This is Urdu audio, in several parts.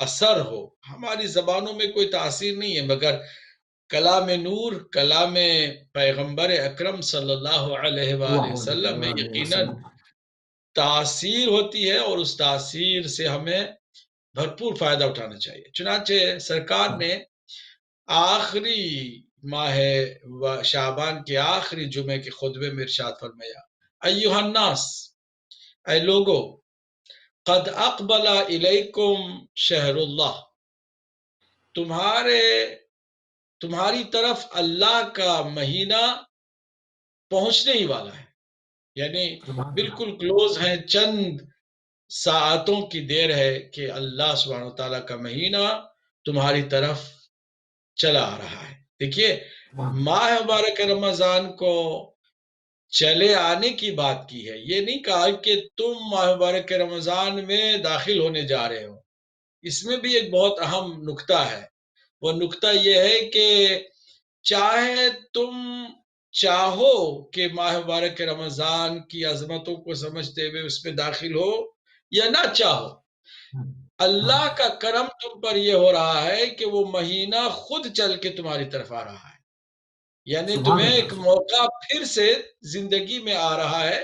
اثر ہو. ہماری زبانوں میں کوئی تاثیر نہیں ہے، مگر کلام نور، کلام پیغمبر اکرم صلی اللہ علیہ وآلہ وسلم میں یقیناً تاثیر ہوتی ہے، اور اس تاثیر سے ہمیں بھرپور فائدہ اٹھانا چاہیے. چنانچہ سرکار نے آخری ماہ شعبان کے آخری جمعے کے خطبے میں ارشاد فرمایا، ایھا الناس، اے لوگو، قد اقبل الیکم شہر اللہ، تمہاری طرف اللہ کا مہینہ پہنچنے ہی والا ہے. یعنی بالکل کلوز ہیں، چند ساعتوں کی دیر ہے کہ اللہ سبحانہ وتعالیٰ کا مہینہ تمہاری طرف چلا آ رہا ہے. دیکھیے، ماہ مبارک رمضان کو چلے آنے کی بات کی ہے، یہ نہیں کہا کہ تم ماہ مبارک رمضان میں داخل ہونے جا رہے ہو. اس میں بھی ایک بہت اہم نکتہ ہے. وہ نکتہ یہ ہے کہ چاہے تم چاہو کہ ماہ مبارک رمضان کی عظمتوں کو سمجھتے ہوئے اس میں داخل ہو یا نہ چاہو، اللہ کا کرم تم پر یہ ہو رہا ہے کہ وہ مہینہ خود چل کے تمہاری طرف آ رہا ہے. یعنی تمہیں ایک موقع پھر سے زندگی میں آ رہا ہے،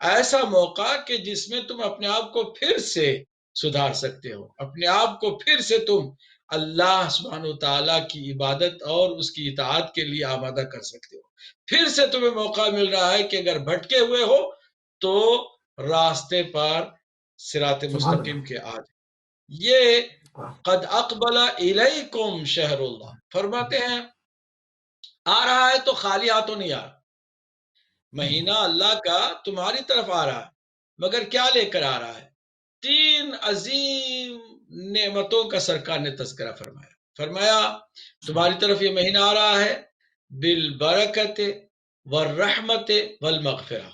ایسا موقع کہ جس میں تم اپنے آپ کو پھر سے سدھار سکتے ہو، اپنے آپ کو پھر سے تم اللہ سبحانہ وتعالیٰ کی عبادت اور اس کی اطاعت کے لیے آمادہ کر سکتے ہو. پھر سے تمہیں موقع مل رہا ہے کہ اگر بھٹکے ہوئے ہو تو راستے پر صراط مستقیم کے آ جائے. یہ قد اقبل الیکم شہر اللہ، فرماتے ہیں آ رہا ہے تو خالی ہاتھوں نہیں آ رہا. مہینہ اللہ کا تمہاری طرف آ رہا ہے، مگر کیا لے کر آ رہا ہے؟ 3 عظیم نعمتوں کا سرکار نے تذکرہ فرمایا. فرمایا تمہاری طرف یہ مہینہ آ رہا ہے بالبرکت والرحمت والمغفرہ،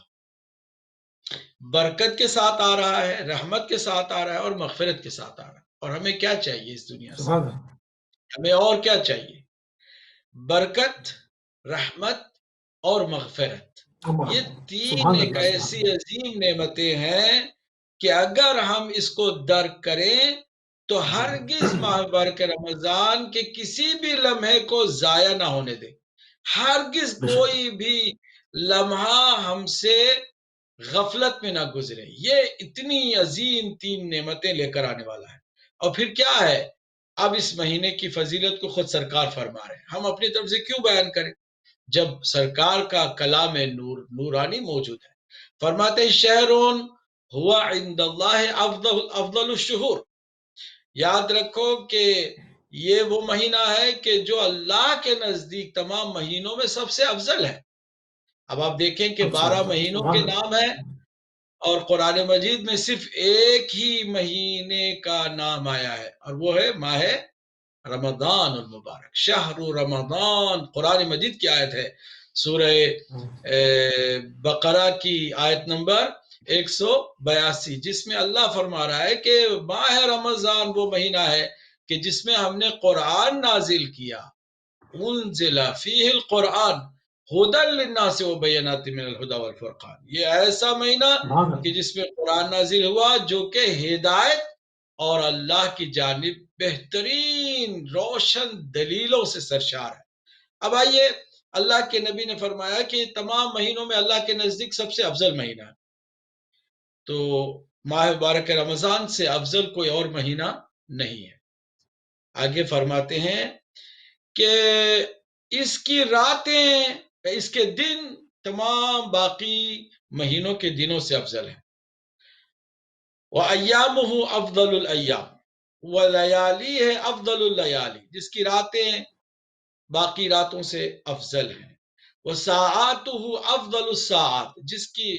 برکت کے ساتھ آ رہا ہے، رحمت کے ساتھ آ رہا ہے، اور مغفرت کے ساتھ آ رہا ہے. اور ہمیں کیا چاہیے اس دنیا سے؟ ہمیں اور کیا چاہیے؟ برکت، رحمت اور مغفرت. یہ 3 ایک ایسی عظیم نعمتیں ہیں کہ اگر ہم اس کو درک کریں تو ہرگز ماہ مبارک رمضان کے کسی بھی لمحے کو ضائع نہ ہونے دیں. ہرگز کوئی بھی لمحہ ہم سے غفلت میں نہ گزرے. یہ اتنی عظیم 3 نعمتیں لے کر آنے والا ہے. اور پھر کیا ہے؟ اب اس مہینے کی فضیلت کو خود سرکار فرما رہے ہیں، ہم اپنی طرف سے کیوں بیان کریں جب سرکار کا کلام نورانی موجود ہے. فرماتے ہیں شہرون ہوا عند اللہ افضل الشہور، یاد رکھو کہ یہ وہ مہینہ ہے کہ جو اللہ کے نزدیک تمام مہینوں میں سب سے افضل ہے. اب آپ دیکھیں کہ 12 مہینوں کے نام ہیں، اور قرآن مجید میں صرف ایک ہی مہینے کا نام آیا ہے، اور وہ ہے ماہ رمضان المبارک. شہر رمضان قرآن مجید کی آیت ہے، سورہ بقرہ کی آیت نمبر 182، جس میں اللہ فرما رہا ہے کہ ماہ رمضان وہ مہینہ ہے کہ جس میں ہم نے قرآن نازل کیا. انزل فیہ القرآن ھدی للناس وبینات من الھدی والفرقان. یہ ایسا مہینہ کہ جس میں قرآن نازل ہوا جو کہ ہدایت اور اللہ کی جانب بہترین روشن دلیلوں سے سرشار ہے. اب آئیے، اللہ کے نبی نے فرمایا کہ تمام مہینوں میں اللہ کے نزدیک سب سے افضل مہینہ ہے، تو ماہ مبارک رمضان سے افضل کوئی اور مہینہ نہیں ہے. آگے فرماتے ہیں کہ اس کی راتیں، اس کے دن تمام باقی مہینوں کے دنوں سے افضل ہیں. وَأَيَّامُهُ أَفْضَلُ الْأَيَّامِ، وَلَيَالِيهِ أَفْضَلُ اللَّيَالِي، جس کی راتیں باقی راتوں سے افضل ہیں. وَسَاعَاتُهُ أَفْضَلُ السَّاعَاتِ، جس کی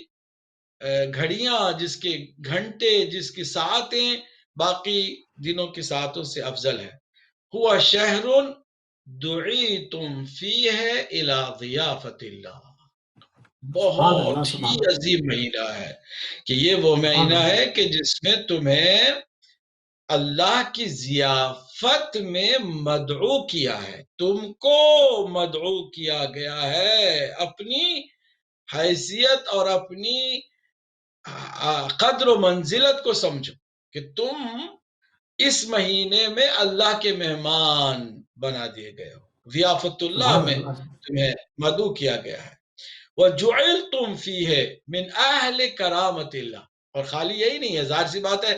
گھڑیاں، جس کے گھنٹے، جس کی ساعتیں باقی دنوں کی ساعتوں سے افضل ہے. هُوَ شَهْرٌ دُعِیتُم فِیہ إِلیٰ ضِیَافَةِ اللَّہ، بہت ہی عظیم مہینہ ہے کہ یہ وہ مہینہ ہے کہ جس میں تمہیں اللہ کی ضیافت میں مدعو کیا ہے، تم کو مدعو کیا گیا ہے. اپنی حیثیت اور اپنی قدر و منزلت کو سمجھو کہ تم اس مہینے میں اللہ کے مہمان بنا دیے گئے ہو، ضیافت اللہ سبحان میں اللہ تمہیں مدعو کیا گیا ہے۔ وَجُعِلْتُمْ فِيهِ مِنْ أَهْلِ كَرَامَةِ اللَّهِ، اور خالی یہی نہیں ہے، ظاہر سی بات ہے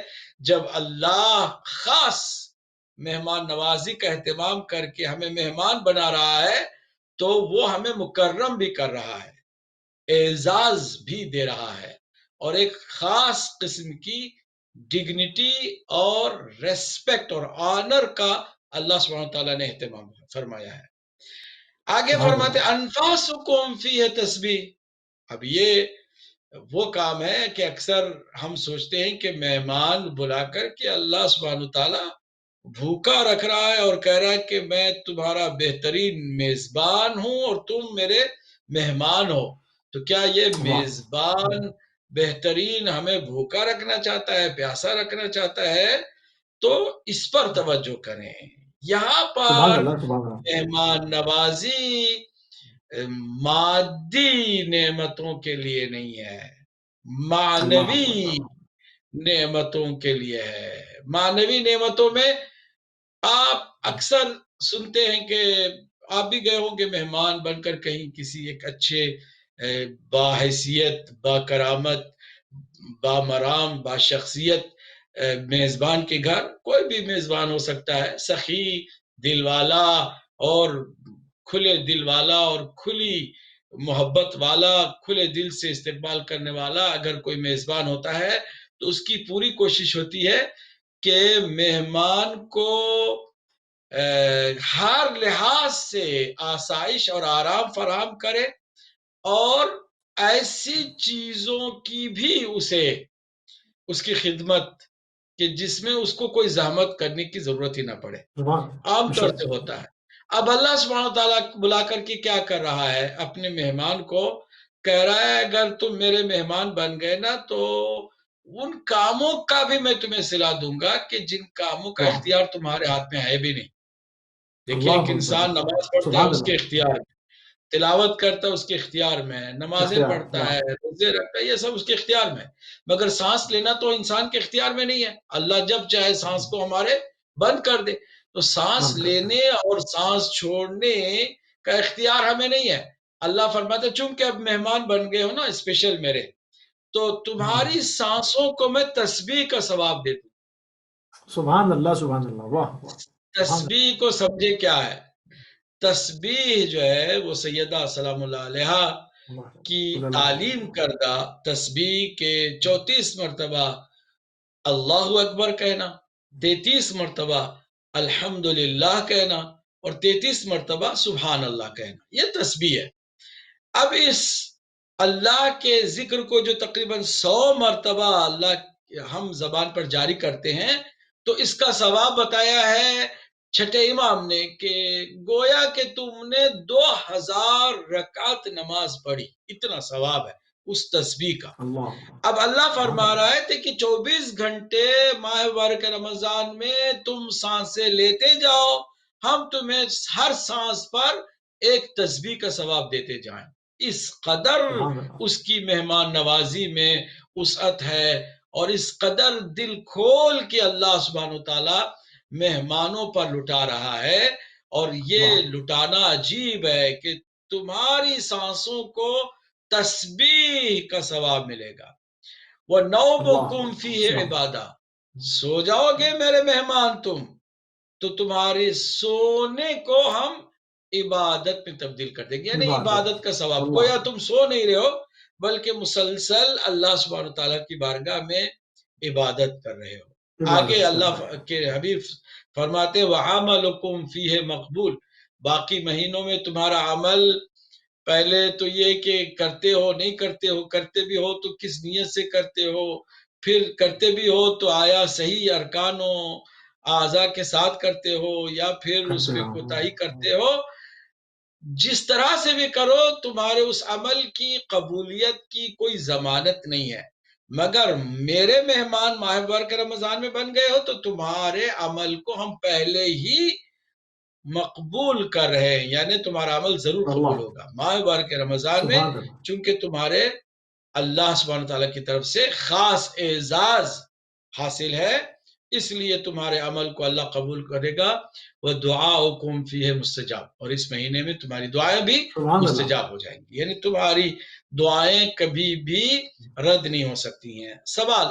جب اللہ خاص مہمان نوازی کا اہتمام کر کے ہمیں مہمان بنا رہا ہے تو وہ ہمیں مکرم بھی کر رہا ہے، اعزاز بھی دے رہا ہے، اور ایک خاص قسم کی ڈگنیٹی اور ریسپیکٹ اور آنر کا اللہ سبحانہ تعالیٰ نے اہتمام فرمایا ہے۔ آگے سبحان فرماتے اللہ انفاسکم فیہ تسبیح۔ اب یہ وہ کام ہے کہ اکثر ہم سوچتے ہیں کہ مہمان بلا کر کے اللہ سبحانہ تعالیٰ بھوکا رکھ رہا ہے اور کہہ رہا ہے کہ میں تمہارا بہترین میزبان ہوں اور تم میرے مہمان ہو۔ تو کیا یہ واہ میزبان بہترین ہمیں بھوکا رکھنا چاہتا ہے، پیاسا رکھنا چاہتا ہے؟ تو اس پر توجہ کریں۔ یہاں سبحان پر اللہ سبحان اللہ مہمان نوازی مادی نعمتوں کے لیے نہیں ہے، اللہ معنوی اکبر نعمتوں کے لیے ہے۔ معنوی نعمتوں میں آپ اکثر سنتے ہیں کہ آپ بھی گئے ہوں گے مہمان بن کر کہیں کسی ایک اچھے باحیثیت، با کرامت، با مرام، با شخصیت میزبان کے گھر۔ کوئی بھی میزبان ہو سکتا ہے، سخی، دل والا اور کھلے دل والا اور کھلی محبت والا، کھلے دل سے استقبال کرنے والا اگر کوئی میزبان ہوتا ہے تو اس کی پوری کوشش ہوتی ہے کہ مہمان کو ہر لحاظ سے آسائش اور آرام فراہم کرے، اور ایسی چیزوں کی بھی اسے اس کی خدمت کہ جس میں اس کو کوئی زحمت کرنے کی ضرورت ہی نہ پڑے، سبحان عام طور سے اللہ ہوتا ہے۔ اب اللہ سبحانہ تعالیٰ بلا کر کے کیا کر رہا ہے اپنے مہمان کو؟ کہہ رہا ہے اگر تم میرے مہمان بن گئے نا تو ان کاموں کا بھی میں تمہیں صلہ دوں گا کہ جن کاموں کا واہ اختیار تمہارے ہاتھ میں ہے بھی نہیں۔ دیکھیے ایک اللہ انسان اکبر نماز پڑھتا ہے سبحان اس کے اللہ اختیار میں، تلاوت کرتا ہے اس کے اختیار میں ہے، نمازیں اختیار پڑھتا واہ ہے، روزے رکھتا ہے، یہ سب اس کے اختیار میں ہے۔ مگر سانس لینا تو انسان کے اختیار میں نہیں ہے، اللہ جب چاہے سانس کو ہمارے بند کر دے۔ تو سانس بند کرتا لینے اور سانس چھوڑنے کا اختیار ہمیں نہیں ہے۔ اللہ فرماتا ہے چونکہ اب مہمان بن گئے ہو نا اسپیشل میرے، تو ہے تمہاری سانسوں کو میں تسبیح کا ثواب دے دوں۔ سبحان اللہ واہ واہ سبحان تسبیح کو سمجھے کیا ہے؟ تسبیح جو ہے وہ سیدہ سلام اللہ علیہا اللہ کی صلی اللہ علیہ تعلیم وسلم کردہ تسبیح کے 34 مرتبہ اللہ اکبر کہنا، 33 مرتبہ الحمدللہ کہنا، اور 33 مرتبہ سبحان اللہ کہنا، یہ تسبیح ہے۔ اب اس اللہ کے ذکر کو جو تقریباً 100 مرتبہ اللہ ہم زبان پر جاری کرتے ہیں تو اس کا ثواب بتایا ہے چھٹے امام نے کہ گویا کہ تم نے 2000 رکعت نماز پڑھی، اتنا ثواب ہے اس تسبیح کا۔ اللہ اب اللہ سبحان فرما اللہ رہا ہے کہ 24 گھنٹے ماہ مبارک رمضان میں تم سانسیں لیتے جاؤ، ہم تمہیں ہر سانس پر ایک تسبیح کا ثواب دیتے جائیں۔ اس قدر سبحان اللہ اس کی مہمان نوازی میں وسعت ہے، اور اس قدر دل کھول کے اللہ سبحانہ وتعالی مہمانوں پر لٹا رہا ہے، اور یہ واہ لٹانا عجیب ہے کہ تمہاری سانسوں کو تسبیح کا ثواب ملے گا۔ اللہ وَنَوْمُكُمْ فِيهِ سبحان عِبَادَةٌ، سو جاؤ گے میرے مہمان تم تو تمہارے سونے کو ہم عبادت میں تبدیل کر دیں گے، یعنی عبادت عبادت کا ثواب۔ اللہ گویا تم سو نہیں رہے ہو بلکہ مسلسل اللہ سبحانہ تعالیٰ کی بارگاہ میں عبادت کر رہے ہو۔ آگے عبادت کر اللہ رہے ہیں کے حبیب فرماتے وَعَمَلُكُمْ فِيهِ مقبول، باقی مہینوں میں تمہارا عمل پہلے تو یہ کہ کرتے ہو نہیں کرتے ہو، کرتے بھی ہو تو کس نیت سے کرتے ہو، پھر کرتے بھی ہو تو آیا صحیح ارکان و اعضاء کے ساتھ کرتے ہو یا پھر اس کرتے میں کوتاہی ہیں کرتے ہو، جس طرح سے بھی کرو تمہارے اس عمل کی قبولیت کی کوئی ضمانت نہیں ہے، مگر میرے مہمان ماہ مبارک رمضان میں بن گئے ہو تو تمہارے عمل کو ہم پہلے ہی مقبول کر رہے ہیں، یعنی تمہارا عمل ضرور قبول اللہ ہوگا ماہ مبارک رمضان میں، سبحان اللہ چونکہ تمہارے اللہ سبحانہ تعالیٰ کی طرف سے خاص اعزاز حاصل ہے، اس لیے تمہارے عمل کو اللہ قبول کرے گا، وَدُعَاؤُكُمْ فِيهِ مستجاب، اور اس مہینے میں تمہاری دعائیں بھی سبحان اللہ، مستجاب ہو جائیں گی، یعنی تمہاری دعائیں کبھی بھی رد نہیں ہو سکتی ہیں۔ سوال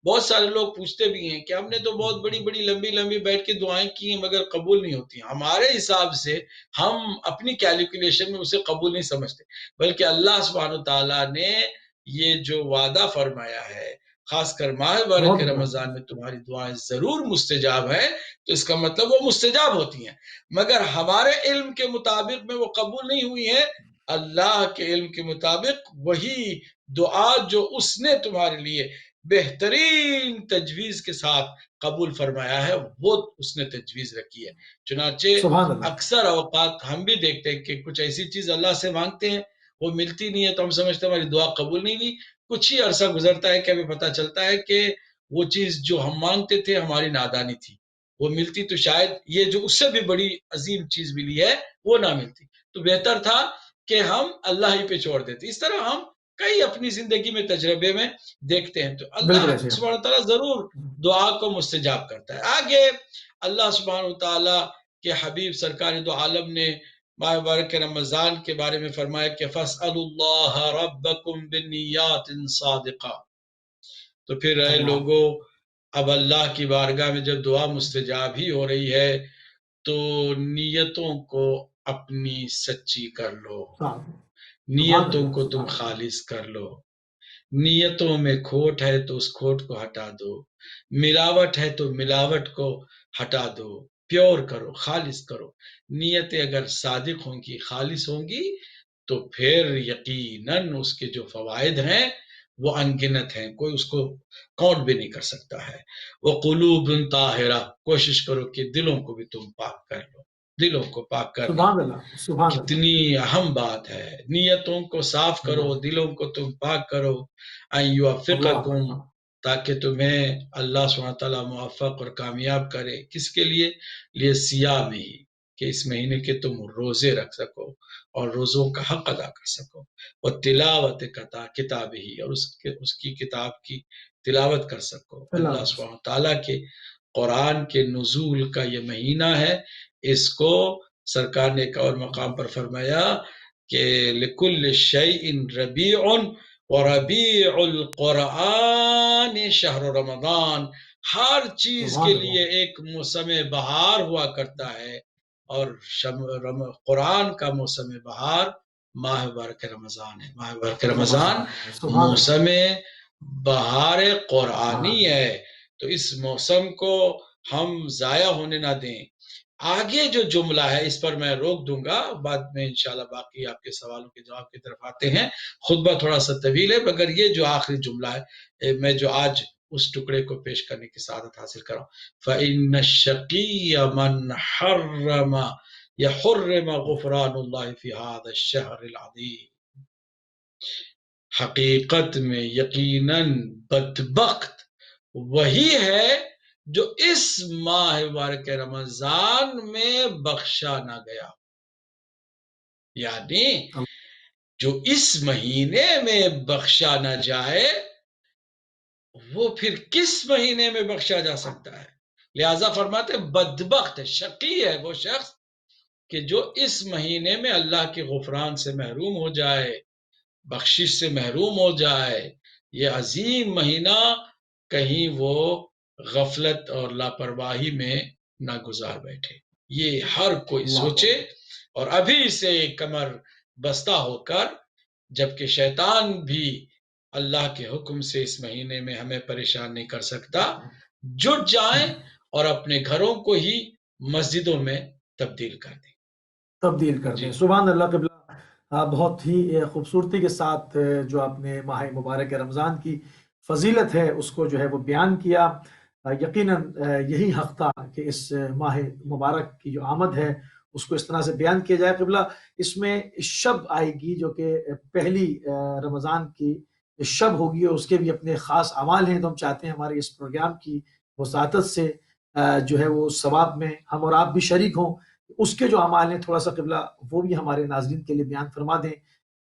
بہت سارے لوگ پوچھتے بھی ہیں کہ ہم نے تو بہت بڑی بڑی لمبی لمبی بیٹھ کے دعائیں کی ہیں مگر قبول نہیں ہوتی ہیں۔ ہمارے حساب سے ہم اپنی کیلکولیشن میں اسے قبول نہیں سمجھتے، بلکہ اللہ سبحانہ وتعالیٰ نے یہ جو وعدہ فرمایا ہے، خاص کر ماہ مبارک بہت بڑا، رمضان میں تمہاری دعائیں ضرور مستجاب ہیں، تو اس کا مطلب وہ مستجاب ہوتی ہیں، مگر ہمارے علم کے مطابق میں وہ قبول نہیں ہوئی ہیں۔ اللہ کے علم کے مطابق وہی دعا جو اس نے تمہارے لیے بہترین تجویز کے ساتھ قبول فرمایا ہے، وہ اس نے تجویز رکھی ہے۔ چنانچہ سبحان اللہ، اکثر اوقات ہم بھی دیکھتے ہیں کہ کچھ ایسی چیز اللہ سے مانگتے ہیں، وہ ملتی نہیں ہے تو ہم سمجھتے ہیں ہماری دعا قبول نہیں ہوئی۔ کچھ ہی عرصہ گزرتا ہے کہ ہمیں پتہ چلتا ہے کہ وہ چیز جو ہم مانگتے تھے ہماری نادانی تھی، وہ ملتی تو شاید یہ جو اس سے بھی بڑی عظیم چیز ملی ہے وہ نہ ملتی، تو بہتر تھا کہ ہم اللہ ہی پہ چھوڑ دیتے۔ اس طرح ہم کئی اپنی زندگی میں تجربے میں دیکھتے ہیں، تو اللہ بالکل ایسے ہی سبحانہ تعالیٰ ضرور دعا کو مستجاب کرتا ہے۔ آگے اللہ سبحانہ تعالیٰ کے حبیب سرکار دو عالم نے ماہ مبارک رمضان کے بارے میں فرمایا کہ فَاسْأَلُوا اللَّهَ رَبَّكُمْ بِالنِّيَّاتٍ صَادِقَةٍ، تو پھر اے اللہ، لوگوں، اب اللہ کی بارگاہ میں جب دعا مستجاب ہی ہو رہی ہے تو نیتوں کو اپنی سچی کر لو، سبحان نیتوں اللہ، کو تم سبحان اللہ، خالص کر لو۔ نیتوں میں کھوٹ ہے تو اس کھوٹ کو ہٹا دو، ملاوٹ ہے تو ملاوٹ کو ہٹا دو، پیور کرو، خالص کرو۔ نیتیں اگر صادق ہوں گی، خالص ہوں گی، تو پھر یقیناً اس کے جو فوائد ہیں وہ انگنت ہیں، کوئی اس کو کاؤنٹ بھی نہیں کر سکتا ہے۔ وَقُلُوبٌ طَاہِرَةٌ، کوشش کرو کہ دلوں کو بھی تم پاک کر لو، دلوں کو پاک کرنا سبحان اللہ، سبحان اللہ، کتنی اہم بات ہے۔ نیتوں کو صاف کرو، اللہ، دلوں کو تم پاک کرو، ان اللہ یوفقکم، اکبر، تاکہ تمہیں اللہ سبحانہ تعالیٰ موفق اور کامیاب کرے۔ کس کے لیے؟ لیے سیاہ میں ہی، کہ اس مہینے کے تم روزے رکھ سکو اور روزوں کا حق ادا کر سکو، اور تلاوت کتاب ہی، اور اس کی کتاب کی تلاوت کر سکو۔ اللہ اللہ، سبحانہ تعالیٰ کے قرآن کے نزول کا یہ مہینہ ہے، اس کو سرکار نے ایک اور مقام پر فرمایا کہ لِكُلِّ شَيْءٍ رَبِيعٌ وَرَبِيعُ الْقُرْآنِ شَهْرُ رمضان، ہر چیز کے سبحان لیے اللہ، ایک موسم بہار ہوا کرتا ہے، اور قرآن کا موسم بہار ماہ مبارک رمضان ہے۔ ماہ مبارک رمضان رمضان ہے، سبحان اللہ، موسم بہار ہاں، قرآنی ہے، تو اس موسم کو ہم ضائع ہونے نہ دیں۔ آگے جو جملہ ہے اس پر میں روک دوں گا، بعد میں انشاءاللہ باقی آپ کے سوالوں کے جواب کی طرف آتے ہیں۔ خطبہ تھوڑا سا طویل ہے، مگر یہ جو آخری جملہ ہے میں جو آج اس ٹکڑے کو پیش کرنے کی سعادت حاصل کرا ہوں، فَإِنَّ الشَّقِيَّ مَنْ حَرَّمَ يَحُرِّمَ غُفْرَانُ اللَّهِ فِي هَذَا الشَّهْرِ الْعَظِيمِ، حقیقت میں یقیناً بدبخت وہی ہے جو اس ماہ مبارک رمضان میں بخشا نہ گیا، یعنی جو اس مہینے میں بخشا نہ جائے وہ پھر کس مہینے میں بخشا جا سکتا ہے؟ لہذا فرماتے بدبخت ہے، شقی ہے وہ شخص کہ جو اس مہینے میں اللہ کے غفران سے محروم ہو جائے، بخشش سے محروم ہو جائے۔ یہ عظیم مہینہ کہیں وہ غفلت اور لاپرواہی میں نہ گزار بیٹھے، یہ ہر کوئی اللہ سوچے، اکبر، اور ابھی سے کمر بستہ ہو کر، جبکہ شیطان بھی اللہ کے حکم سے اس مہینے میں ہمیں پریشان نہیں کر سکتا، جٹ جائیں اور اپنے گھروں کو ہی مسجدوں میں تبدیل کر دیں۔ تبدیل کر جی دیں، سبحان اللہ قبلہ، بہت ہی خوبصورتی کے ساتھ جو آپ نے ماہ مبارک رمضان کی فضیلت ہے اس کو جو ہے وہ بیان کیا۔ یقیناً یہی حق تھا کہ اس ماہ مبارک کی جو آمد ہے اس کو اس طرح سے بیان کیا جائے۔ قبلہ اس میں شب آئے گی جو کہ پہلی رمضان کی شب ہوگی، اور اس کے بھی اپنے خاص اعمال ہیں، تو ہم چاہتے ہیں ہمارے اس پروگرام کی وساطت سے جو ہے وہ ثواب میں ہم اور آپ بھی شریک ہوں۔ اس کے جو اعمال ہیں تھوڑا سا قبلہ وہ بھی ہمارے ناظرین کے لیے بیان فرما دیں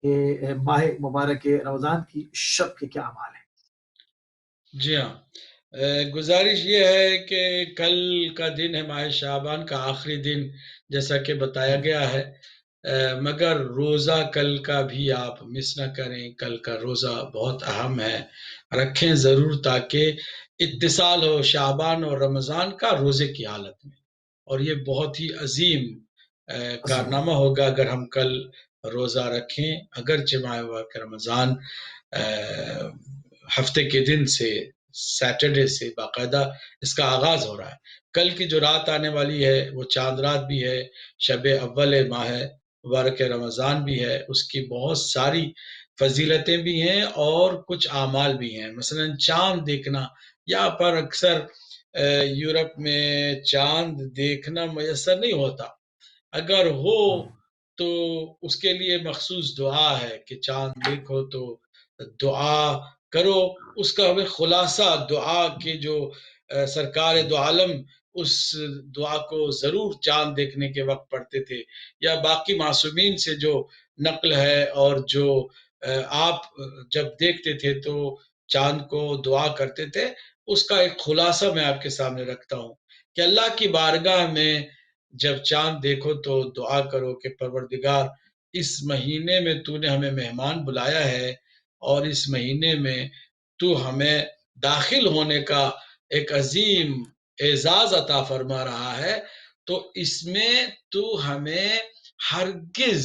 کہ ماہ مبارک رمضان کی شب کے کیا اعمال ہیں۔ جی ہاں، گزارش یہ ہے کہ کل کا دن ہے ماہ شعبان کا آخری دن، جیسا کہ بتایا گیا ہے، مگر روزہ کل کا بھی آپ مس نہ کریں۔ کل کا روزہ بہت اہم ہے، رکھیں ضرور تاکہ اتصال ہو شعبان اور رمضان کا روزے کی حالت میں، اور یہ بہت ہی عظیم کارنامہ ہوگا اگر ہم کل روزہ رکھیں، اگرچہ ماہ مبارک رمضان ہفتے کے دن سے، سیٹرڈے سے باقاعدہ اس کا آغاز ہو رہا ہے۔ کل کی جو رات آنے والی ہے وہ چاند رات بھی ہے، شب اول ماہ مبارک رمضان بھی ہے، اس کی بہت ساری فضیلتیں بھی ہیں اور کچھ اعمال بھی ہیں۔ مثلا چاند دیکھنا، یہاں پر اکثر یورپ میں چاند دیکھنا میسر نہیں ہوتا، اگر ہو تو اس کے لیے مخصوص دعا ہے کہ چاند دیکھو تو دعا کرو۔ اس کا ہمیں خلاصہ دعا کے جو سرکار دو عالم اس دعا کو ضرور چاند دیکھنے کے وقت پڑھتے تھے، یا باقی معصومین سے جو نقل ہے، اور جو آپ جب دیکھتے تھے تو چاند کو دعا کرتے تھے، اس کا ایک خلاصہ میں آپ کے سامنے رکھتا ہوں کہ اللہ کی بارگاہ میں جب چاند دیکھو تو دعا کرو کہ پروردگار اس مہینے میں تو نے ہمیں مہمان بلایا ہے، اور اس مہینے میں تو ہمیں داخل ہونے کا ایک عظیم اعزاز عطا فرما رہا ہے، تو اس میں تو ہمیں ہرگز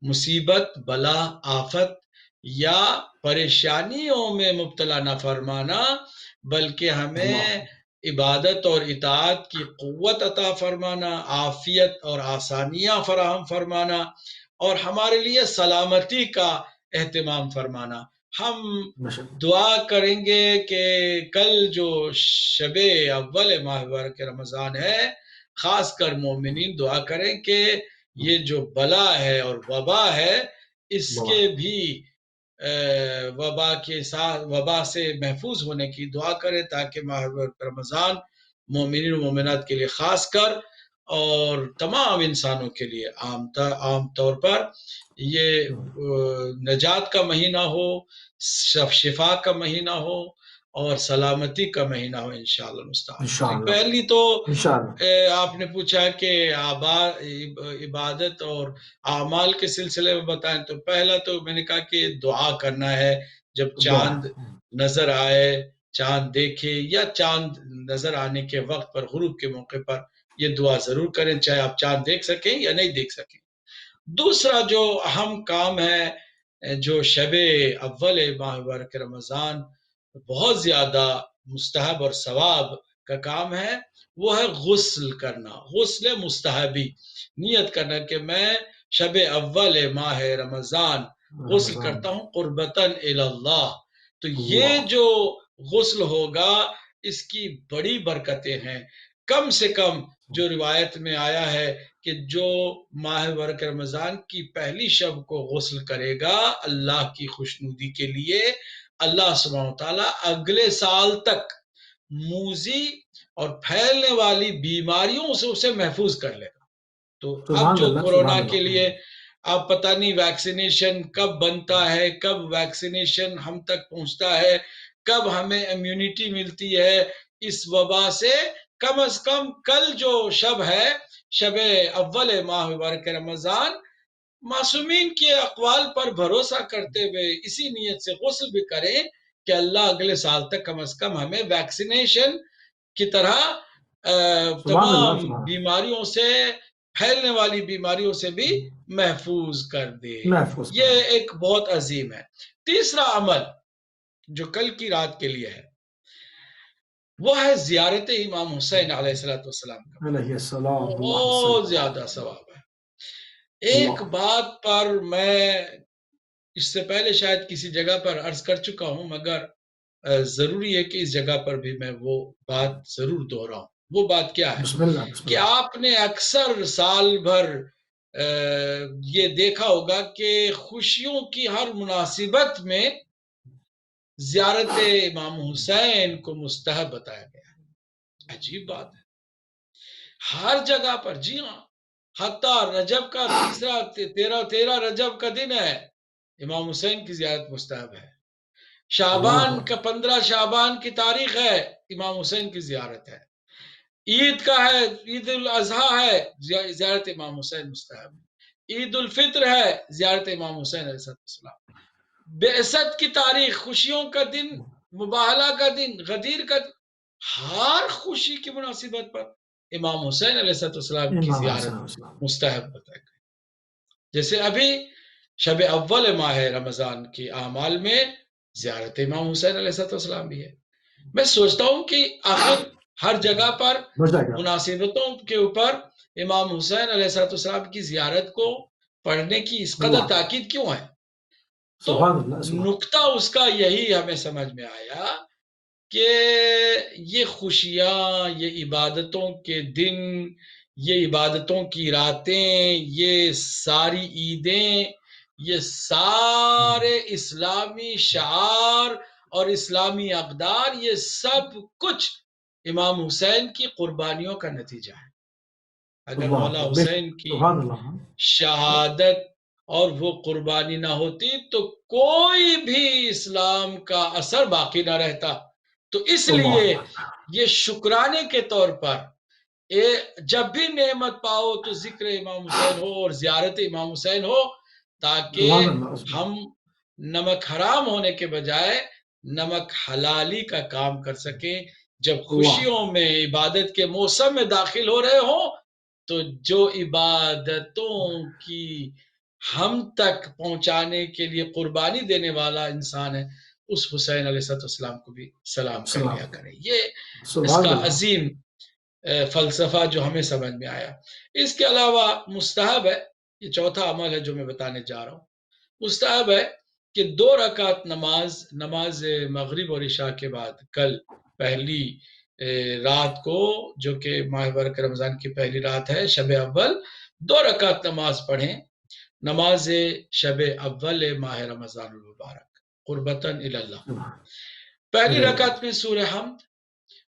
مصیبت، بلا، آفت یا پریشانیوں میں مبتلا نہ فرمانا، بلکہ ہمیں عبادت اور اطاعت کی قوت عطا فرمانا، عافیت اور آسانیاں فراہم فرمانا، اور ہمارے لیے سلامتی کا اہتمام فرمانا۔ ہم دعا کریں گے کہ کل جو شب اول ماہ مبارک رمضان ہے، خاص کر مومنین دعا کریں کہ یہ جو بلا ہے اور وبا ہے، اس کے بھی وبا سے محفوظ ہونے کی دعا کریں، تاکہ ماہ رمضان مومنین و مومنات کے لیے خاص کر اور تمام انسانوں کے لیے عام طور پر یہ نجات کا مہینہ ہو، شفا کا مہینہ ہو، اور سلامتی کا مہینہ ہو انشاءاللہ المستعان۔ پہلی تو آپ نے پوچھا کہ عبادت اور اعمال کے سلسلے میں بتائیں، تو پہلا تو میں نے کہا کہ دعا کرنا ہے، جب چاند نظر آئے، چاند دیکھے، یا چاند نظر آنے کے وقت پر، غروب کے موقع پر یہ دعا ضرور کریں، چاہے آپ چاند دیکھ سکیں یا نہیں دیکھ سکیں۔ دوسرا جو اہم کام ہے، جو شب اول ماہ مبارک رمضان بہت زیادہ مستحب اور ثواب کا کام ہے، وہ ہے غسل کرنا، غسل مستحبی، نیت کرنا کہ میں شب اول ماہ رمضان غسل کرتا ہوں قربتاً اللہ۔ تو یہ جو غسل ہوگا، اس کی بڑی برکتیں ہیں۔ کم سے کم جو روایت میں آیا ہے کہ جو ماہ مبارک رمضان کی پہلی شب کو غسل کرے گا اللہ کی خوشنودی کے لیے، اللہ سبحانہ وتعالی اگلے سال تک موذی اور پھیلنے والی بیماریوں سے اسے محفوظ کر لے گا۔ تو اب جو کورونا کے لیے اب پتہ نہیں ویکسینیشن کب بنتا ہے، کب ویکسینیشن ہم تک پہنچتا ہے، کب ہمیں امیونٹی ملتی ہے اس وبا سے، کم از کم کل جو شب ہے، شب اول ماہ مبارک رمضان، معصومین کے اقوال پر بھروسہ کرتے ہوئے اسی نیت سے غسل بھی کریں کہ اللہ اگلے سال تک کم از کم ہمیں ویکسینیشن کی طرح تمام بیماریوں سے، پھیلنے والی بیماریوں سے بھی محفوظ کر دے۔ یہ ایک بہت عظیم ہے۔ تیسرا عمل جو کل کی رات کے لیے ہے، وہ ہے زیارت امام حسین علیہ السلام کا، بہت زیادہ ثواب ہے۔ ایک بات پر میں اس سے پہلے شاید کسی جگہ پر عرض کر چکا ہوں، مگر ضروری ہے کہ اس جگہ پر بھی میں وہ بات ضرور دہراؤں۔ وہ بات کیا ہے کہ آپ نے اکثر سال بھر یہ دیکھا ہوگا کہ خوشیوں کی ہر مناسبت میں زیارت امام حسین کو مستحب بتایا گیا ہے۔ عجیب بات ہے، ہر جگہ پر، جی ہاں، حتیٰ رجب کا تیرہ رجب کا دن ہے، امام حسین کی زیارت مستحب ہے۔ شعبان کا 15 شعبان کی تاریخ ہے، امام حسین کی زیارت ہے۔ عید کا ہے، عید الاضحیٰ ہے، زیارت امام حسین مستحب۔ عید الفطر ہے، زیارت امام حسین علیہ السلام۔ بعثت کی تاریخ، خوشیوں کا دن، مباہلہ کا دن، غدیر کا دن، ہر خوشی کی مناسبت پر امام حسین علیہ السلام کی زیارت مستحب بتائی گئی۔ جیسے ابھی شب اول ماہ رمضان کی اعمال میں زیارت امام حسین علیہ السلام بھی ہے۔ میں سوچتا ہوں کہ آخر ہر جگہ پر مناسبتوں کے اوپر امام حسین علیہ السلام کی زیارت کو پڑھنے کی اس قدر تاکید کیوں ہے؟ تو نقطہ اس کا یہی ہمیں سمجھ میں آیا کہ یہ خوشیاں، یہ عبادتوں کے دن، یہ عبادتوں کی راتیں، یہ ساری عیدیں، یہ سارے اسلامی شعار اور اسلامی اقدار، یہ سب کچھ امام حسین کی قربانیوں کا نتیجہ ہے۔ اگر مولا حسین کی شہادت اور وہ قربانی نہ ہوتی تو کوئی بھی اسلام کا اثر باقی نہ رہتا۔ تو اس لیے یہ شکرانے کے طور پر جب بھی نعمت پاؤ تو ذکر امام حسین ہو اور زیارت امام حسین ہو، تاکہ ہم نمک حرام ہونے کے بجائے نمک حلالی کا کام کر سکیں۔ جب خوشیوں میں عبادت کے موسم میں داخل ہو رہے ہوں تو جو عبادتوں کی ہم تک پہنچانے کے لیے قربانی دینے والا انسان ہے، اس حسین علیہ السلام کو بھی سلام کر لیا کریں۔ یہ اس کا عظیم فلسفہ جو ہمیں سمجھ میں آیا۔ اس کے علاوہ مستحب ہے، یہ چوتھا عمل ہے جو میں بتانے جا رہا ہوں، مستحب ہے کہ 2 رکعت نماز مغرب اور عشاء کے بعد کل پہلی رات کو، جو کہ ماہ مبارک رمضان کی پہلی رات ہے، شب اول، 2 رکعت نماز پڑھیں، نماز شب اول ماہ رمضان المبارک، قربتاً الی اللہ۔ پہلی رکعت میں سورہ حمد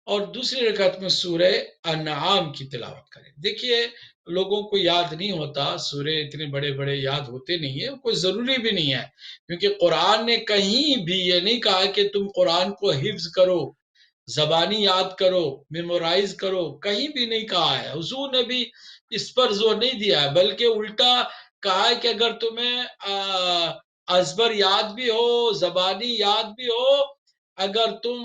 اور دوسری رکعت میں سورہ انعام کی تلاوت کریں۔ دیکھیے لوگوں کو یاد نہیں ہوتا، سورے اتنے بڑے بڑے یاد ہوتے نہیں ہیں، کوئی ضروری بھی نہیں ہے، کیونکہ قرآن نے کہیں بھی یہ نہیں کہا کہ تم قرآن کو حفظ کرو، زبانی یاد کرو، میمورائز کرو، کہیں بھی نہیں کہا ہے۔ حضور نے بھی اس پر زور نہیں دیا ہے، بلکہ الٹا کہا ہے کہ اگر تمہیں ازبر یاد بھی ہو، زبانی یاد بھی ہو، اگر تم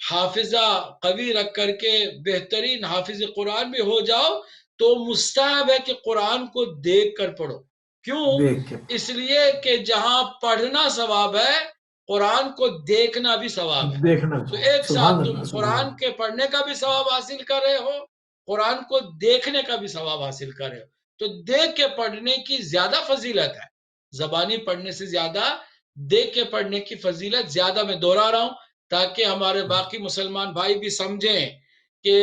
حافظہ قوی رکھ کر کے بہترین حافظ قرآن بھی ہو جاؤ تو مستحب ہے کہ قرآن کو دیکھ کر پڑھو۔ کیوں؟ اس لیے کہ جہاں پڑھنا ثواب ہے، قرآن کو دیکھنا بھی ثواب ہے۔ تو ایک ساتھ تم قرآن کے پڑھنے کا بھی ثواب حاصل کر رہے ہو، قرآن کو دیکھنے کا بھی ثواب حاصل کر رہے ہو۔ تو دیکھ کے پڑھنے کی زیادہ فضیلت ہے، زبانی پڑھنے سے زیادہ دیکھ کے پڑھنے کی فضیلت زیادہ۔ میں دوہرا رہا ہوں تاکہ ہمارے باقی مسلمان بھائی بھی سمجھیں کہ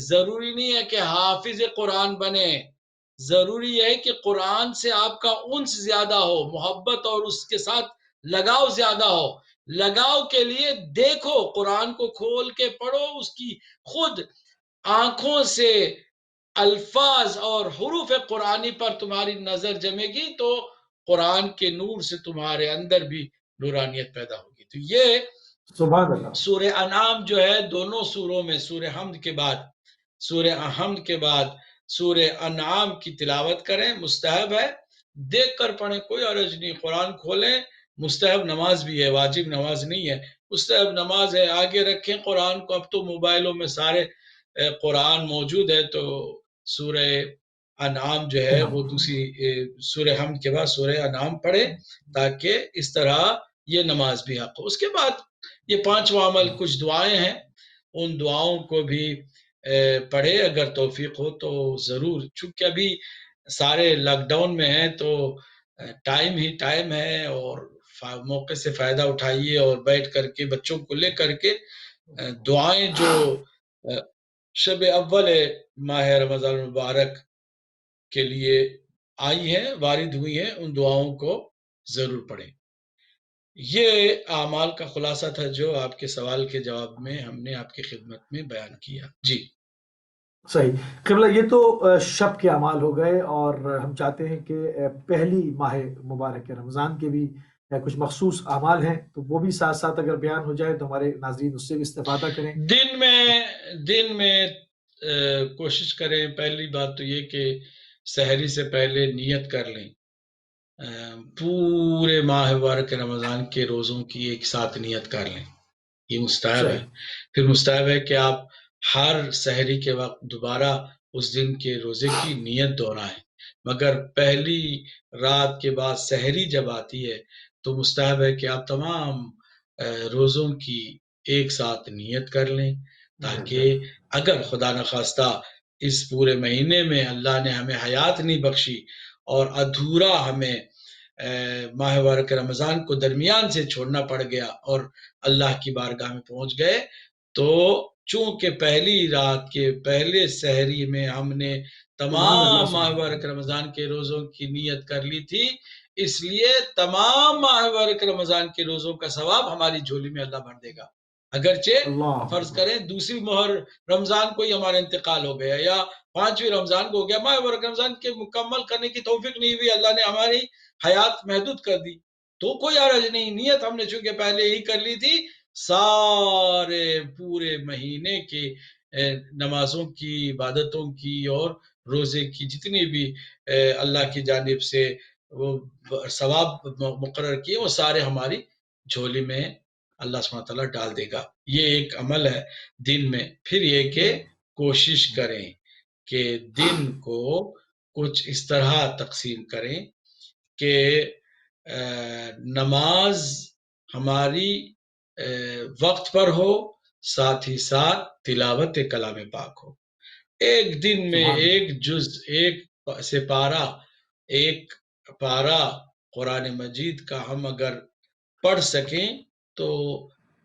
ضروری نہیں ہے کہ حافظ قرآن بنے، ضروری ہے کہ قرآن سے آپ کا انس زیادہ ہو، محبت اور اس کے ساتھ لگاؤ زیادہ ہو۔ لگاؤ کے لیے دیکھو، قرآن کو کھول کے پڑھو، اس کی خود آنکھوں سے الفاظ اور حروف قرآنی پر تمہاری نظر جمے گی تو قرآن کے نور سے تمہارے اندر بھی نورانیت پیدا ہوگی۔ تو یہ سورہ انعام جو ہے، دونوں سوروں میں سورہ حمد کے بعد سورہ انعام کی تلاوت کریں، مستحب ہے، دیکھ کر پڑھیں، کوئی حرج نہیں، قرآن کھولیں، مستحب نماز بھی ہے، واجب نماز نہیں ہے، مستحب نماز ہے، آگے رکھیں قرآن کو۔ اب تو موبائلوں میں سارے قرآن موجود ہے، تو سورہ انعام جو ہے وہ دوسری سورہ حمد کے بعد سورہ انعام پڑھیں تاکہ اس طرح یہ نماز بھی حق ہو۔ اس کے بعد یہ 5واں عمل کچھ دعائیں ہیں، ان دعاؤں کو بھی پڑھے اگر توفیق ہو تو ضرور، چونکہ ابھی سارے لاک ڈاؤن میں ہیں تو ٹائم ہی ٹائم ہے، اور موقع سے فائدہ اٹھائیے اور بیٹھ کر کے بچوں کو لے کر کے دعائیں جو شب اول ماہ رمضان المبارک کے لیے آئی ہیں، وارد ہوئی ہیں، ان دعاؤں کو ضرور پڑھیں۔ یہ اعمال کا خلاصہ تھا جو آپ کے سوال کے جواب میں ہم نے آپ کی خدمت میں بیان کیا۔ جی صحیح قبلہ، یہ تو شب کے اعمال ہو گئے، اور ہم چاہتے ہیں کہ پہلی ماہ مبارک رمضان کے بھی کچھ مخصوص اعمال ہیں تو وہ بھی ساتھ ساتھ اگر بیان ہو جائے تو ہمارے ناظرین اس سے بھی استفادہ کریں. دن میں کوشش کریں. پہلی بات تو یہ کہ سحری سے پہلے نیت کر لیں. پورے ماہ مبارک رمضان کے روزوں کی ایک ساتھ نیت کر لیں. یہ مستحب ہے. پھر مستحب ہے کہ آپ ہر سحری کے وقت دوبارہ اس دن کے روزے کی نیت دہرائیں. مگر پہلی رات کے بعد سحری جب آتی ہے تو مستحب ہے کہ آپ تمام روزوں کی ایک ساتھ نیت کر لیں، تاکہ اگر خدا نخواستہ اس پورے مہینے میں اللہ نے ہمیں حیات نہیں بخشی اور ادھورا ہمیں ماہ مبارک رمضان کو درمیان سے چھوڑنا پڑ گیا اور اللہ کی بارگاہ میں پہنچ گئے، تو چونکہ پہلی رات کے پہلے سحری میں ہم نے تمام ماہ مبارک رمضان کے روزوں کی نیت کر لی تھی، اس لیے تمام ماہ مبارک رمضان کے روزوں کا ثواب ہماری جھولی میں اللہ بھر دے گا. اگرچہ فرض کریں دوسری مہر رمضان کو ہی ہمارا انتقال ہو گیا یا 5ویں رمضان کو ہو گیا، ماہ مبارک رمضان کے مکمل کرنے کی توفیق نہیں ہوئی، اللہ نے ہماری حیات محدود کر دی، تو کوئی حرج نہیں. نیت ہم نے چونکہ پہلے ہی کر لی تھی، سارے پورے مہینے کے نمازوں کی، عبادتوں کی اور روزے کی جتنی بھی اللہ کی جانب سے وہ ثواب مقرر کیے وہ سارے ہماری جھولی میں اللہ سبحانہ وتعالیٰ ڈال دے گا. یہ ایک عمل ہے دن میں. پھر یہ کہ کوشش کریں کہ دن کو کچھ اس طرح تقسیم کریں کہ نماز ہماری وقت پر ہو، ساتھ ہی ساتھ تلاوت کلام پاک ہو. ایک دن میں ایک جز، ایک سپارہ، ایک پارہ قرآن مجید کا ہم اگر پڑھ سکیں تو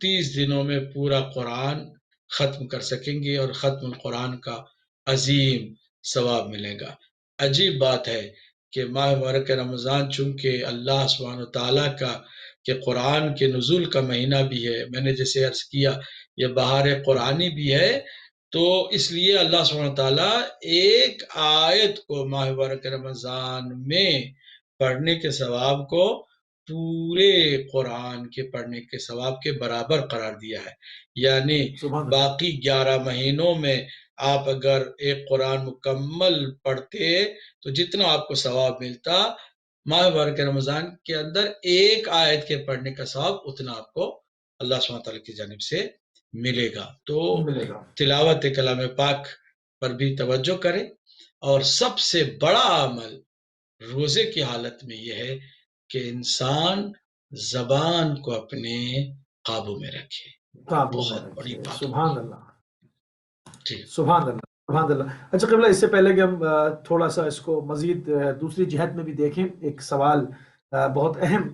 30 دنوں میں پورا قرآن ختم کر سکیں گے اور ختم القرآن کا عظیم ثواب ملے گا. عجیب بات ہے کہ ماہ مبارک رمضان چونکہ اللہ سبحانہ وتعالیٰ کا کہ قرآن کے نزول کا مہینہ بھی ہے، میں نے جیسے عرض کیا یہ بہار قرآنی بھی ہے، تو اس لیے اللہ سبحانہ وتعالیٰ ایک آیت کو ماہ مبارک رمضان میں پڑھنے کے ثواب کو پورے قرآن کے پڑھنے کے ثواب کے برابر قرار دیا ہے. یعنی باقی 11 مہینوں میں آپ اگر ایک قرآن مکمل پڑھتے تو جتنا آپ کو ثواب ملتا، ماہ مبارک رمضان کے اندر ایک آیت کے پڑھنے کا ثواب اتنا آپ کو اللہ سبحانہ تعالیٰ کی جانب سے ملے گا. تو تلاوت کلام پاک پر بھی توجہ کریں، اور سب سے بڑا عمل روزے کی حالت میں یہ ہے کہ انسان زبان کو اپنے قابو میں رکھے. بہت بڑی بات. سبحان اللہ، سبحان اللہ، سبحان اللہ. اچھا قبلہ، اس سے پہلے کہ ہم تھوڑا سا اس کو مزید دوسری جہت میں بھی دیکھیں، ایک سوال بہت اہم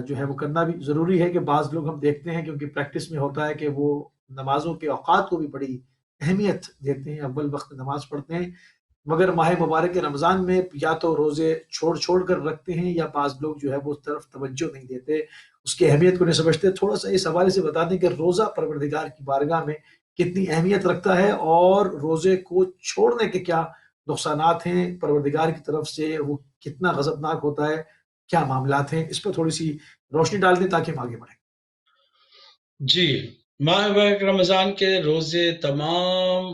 جو ہے وہ کرنا بھی ضروری ہے کہ بعض لوگ ہم دیکھتے ہیں کیونکہ پریکٹس میں ہوتا ہے کہ وہ نمازوں کے اوقات کو بھی بڑی اہمیت دیتے ہیں، اول وقت نماز پڑھتے ہیں، مگر ماہ مبارک رمضان میں یا تو روزے چھوڑ کر رکھتے ہیں یا بعض لوگ جو ہے وہ اس طرف توجہ نہیں دیتے، اس کی اہمیت کو نہیں سمجھتے. تھوڑا سا اس حوالے سے بتا دیں کہ روزہ پروردگار کی بارگاہ میں کتنی اہمیت رکھتا ہے اور روزے کو چھوڑنے کے کیا نقصانات ہیں پروردگار کی طرف سے، وہ کتنا غضبناک ہوتا ہے، کیا معاملات ہیں، اس پر تھوڑی سی روشنی ڈال دیں تاکہ ہم آگے بڑھیں. جی، ماہ مبارک رمضان کے روزے تمام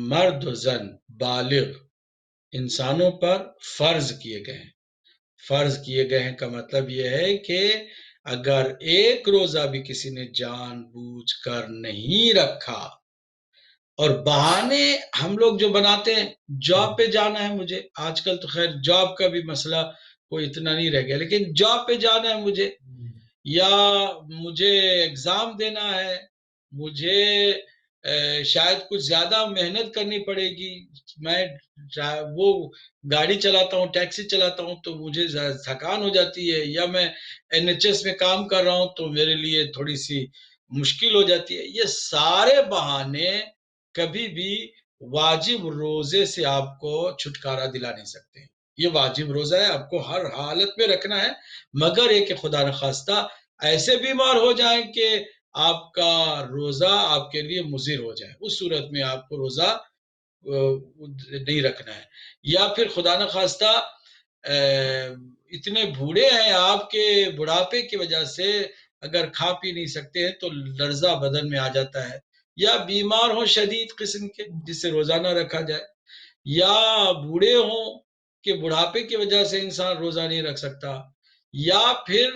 مرد و زن بالغ انسانوں پر فرض کیے گئے ہیں. فرض کیے گئے ہیں کا مطلب یہ ہے کہ اگر ایک روزہ بھی کسی نے جان بوجھ کر نہیں رکھا، اور بہانے ہم لوگ جو بناتے ہیں، جاب پہ جانا ہے مجھے، آج کل تو خیر جاب کا بھی مسئلہ کوئی اتنا نہیں رہ گیا، لیکن جاب پہ جانا ہے مجھے، یا مجھے ایگزام دینا ہے، مجھے شاید کچھ زیادہ محنت کرنی پڑے گی، میں وہ گاڑی چلاتا ہوں، ٹیکسی چلاتا ہوں تو مجھے تھکان ہو جاتی ہے، یا میں NHS میں کام کر رہا ہوں تو میرے لیے تھوڑی سی مشکل ہو جاتی ہے. یہ سارے بہانے کبھی بھی واجب روزے سے آپ کو چھٹکارا دلا نہیں سکتے. یہ واجب روزہ ہے، آپ کو ہر حالت میں رکھنا ہے، مگر ایک کہ خدا نخواستہ ایسے بیمار ہو جائیں کہ آپ کا روزہ آپ کے لیے مضر ہو جائے، اس صورت میں آپ کو روزہ نہیں رکھنا ہے. یا پھر خدا نخواستہ اتنے بوڑھے ہیں آپ کے بڑھاپے کی وجہ سے اگر کھا پی نہیں سکتے ہیں تو لرزہ بدن میں آ جاتا ہے، یا بیمار ہو شدید قسم کے جسے روزانہ رکھا جائے، یا بوڑھے ہوں کہ بڑھاپے کی وجہ سے انسان روزہ نہیں رکھ سکتا، یا پھر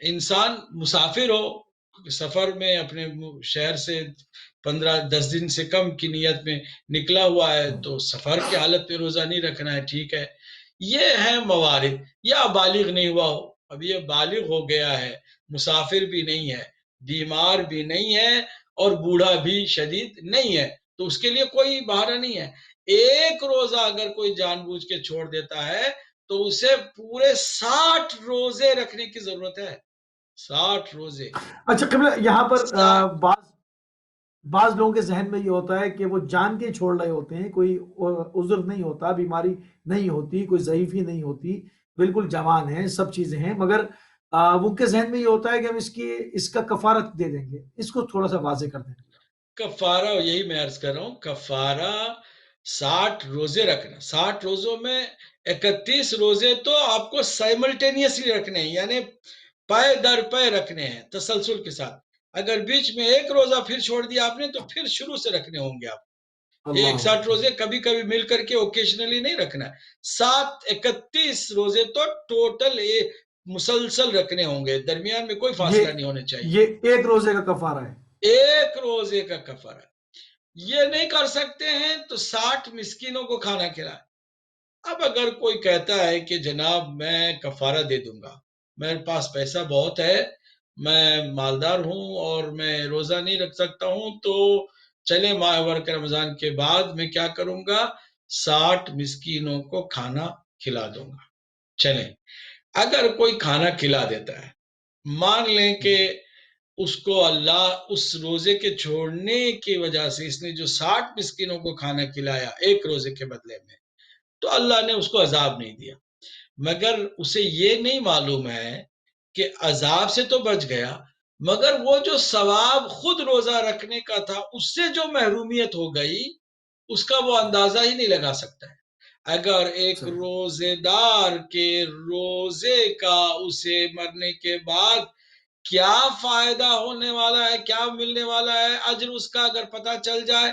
انسان مسافر ہو، سفر میں اپنے شہر سے 15-10 دن سے کم کی نیت میں نکلا ہوا ہے تو سفر کی حالت میں روزہ نہیں رکھنا ہے، ٹھیک ہے۔ یہ ہے موارد، یا بالغ نہیں ہوا ہو، اب یہ بالغ ہو گیا ہے، مسافر بھی نہیں ہے، بیمار بھی نہیں ہے اور بوڑھا بھی شدید نہیں ہے، تو اس کے لیے کوئی بہانہ نہیں ہے۔ ایک روزہ اگر کوئی جان بوجھ کے چھوڑ دیتا ہے تو اسے پورے 60 روزے رکھنے کی ضرورت ہے، 60 روزے۔ اچھا قبلہ یہاں پر بعض لوگوں کے ذہن میں یہ ہوتا ہے کہ وہ جان کے چھوڑ رہے ہوتے ہیں، کوئی عذر نہیں ہوتا، بیماری نہیں ہوتی، کوئی ضعیفی نہیں ہوتی، بالکل جوان ہیں، سب چیزیں ہیں، مگر وہ کے ذہن میں یہ ہوتا ہے کہ ہم اس کا کفارت دے دیں گے، اس کو تھوڑا سا واضح کر دیں۔ کفارہ یہی میں عرض کر رہا ہوں، کفارہ 60 روزے رکھنا، 60 روزوں میں 31 روزے تو آپ کو سائملٹینیسلی رکھنے ہیں، یعنی پائے در پائے رکھنے ہیں تسلسل کے ساتھ۔ اگر بیچ میں ایک روزہ پھر چھوڑ دیا آپ نے تو پھر شروع سے رکھنے ہوں گے آپ۔ یہ اللہ 61 روزے کبھی کبھی مل کر کے اوکیشنلی نہیں رکھنا ہے، 31 روزے تو ٹوٹل مسلسل رکھنے ہوں گے، درمیان میں کوئی فاصلہ نہیں ہونا چاہیے۔ یہ ایک روزے کا کفارہ ہے، ایک روزے کا کفارہ۔ یہ نہیں کر سکتے ہیں تو 60 مسکینوں کو کھانا کھلائے۔ اب اگر کوئی کہتا ہے کہ جناب میں کفارہ دے دوں گا، میرے پاس پیسہ بہت ہے، میں مالدار ہوں اور میں روزہ نہیں رکھ سکتا ہوں، تو چلے ماہ مبارک رمضان کے بعد میں کیا کروں گا، 60 مسکینوں کو کھانا کھلا دوں گا۔ چلیں، اگر کوئی کھانا کھلا دیتا ہے، مان لیں کہ اس کو اللہ اس روزے کے چھوڑنے کی وجہ سے اس نے جو 60 مسکینوں کو کھانا کھلایا ایک روزے کے بدلے میں، تو اللہ نے اس کو عذاب نہیں دیا، مگر اسے یہ نہیں معلوم ہے کہ عذاب سے تو بچ گیا، مگر وہ جو ثواب خود روزہ رکھنے کا تھا اس سے جو محرومیت ہو گئی اس کا وہ اندازہ ہی نہیں لگا سکتا ہے۔ اگر ایک صحیح، روزے دار کے روزے کا اسے مرنے کے بعد کیا فائدہ ہونے والا ہے، کیا ملنے والا ہے اجر اس کا اگر پتہ چل جائے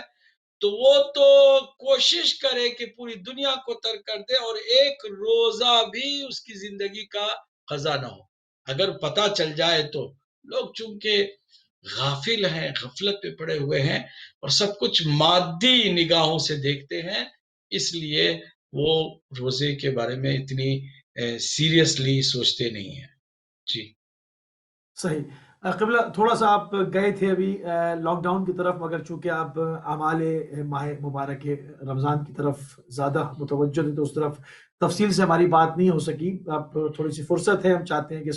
تو وہ تو کوشش کرے کہ پوری دنیا کو ترک کر دے اور ایک روزہ بھی اس کی زندگی کا خزانہ ہو۔ اگر پتہ چل جائے تو لوگ چونکہ غافل ہیں، غفلت پہ پڑے ہوئے ہیں اور سب کچھ مادی نگاہوں سے دیکھتے ہیں، اس لیے وہ روزے کے بارے میں اتنی سیریسلی سوچتے نہیں ہیں۔ جی صحیح۔ قبلہ تھوڑا سا آپ گئے تھے ابھی لاک ڈاؤن کی طرف، مگر چونکہ آپ اعمال ماہ مبارک رمضان کی طرف زیادہ متوجہ تھے تو اس طرف تفصیل سے ہماری بات نہیں ہو سکی۔ اب تھوڑی سی فرصت ہے، ہم چاہتے ہیں کہ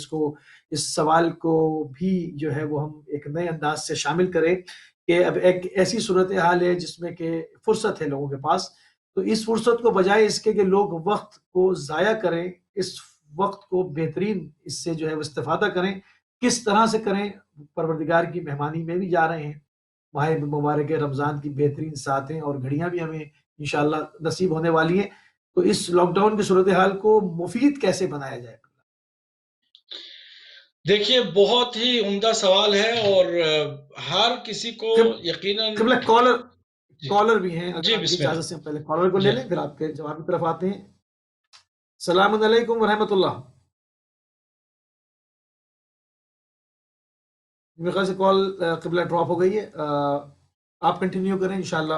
اس سوال کو بھی جو ہے وہ ہم ایک نئے انداز سے شامل کریں کہ اب ایک ایسی صورتحال ہے جس میں کہ فرصت ہے لوگوں کے پاس، تو اس فرصت کو بجائے اس کے کہ لوگ وقت کو ضائع کریں، اس وقت کو بہترین اس سے جو ہے وہ استفادہ کریں، کس طرح سے کریں؟ پروردگار کی مہمانی میں بھی جا رہے ہیں، ماہ مبارک رمضان کی بہترین ساعتیں اور گھڑیاں بھی ہمیں انشاءاللہ نصیب ہونے والی ہیں، تو اس لاک ڈاؤن کی صورتحال کو مفید کیسے بنایا جائے؟ دیکھیے، بہت ہی عمدہ سوال ہے اور ہر کسی کو یقیناً قبلہ کالر بھی ہیں، اگر جی آپ کی بسم اللہ۔ اجازت سے ہم پہلے کالر کو لے جی لیں پھر آپ کے جواب کی طرف آتے ہیں۔ السلام علیکم ورحمۃ اللہ۔ میرے خیال سے کال قبلہ ڈراپ ہو گئی ہے، آپ کنٹینیو کریں، انشاءاللہ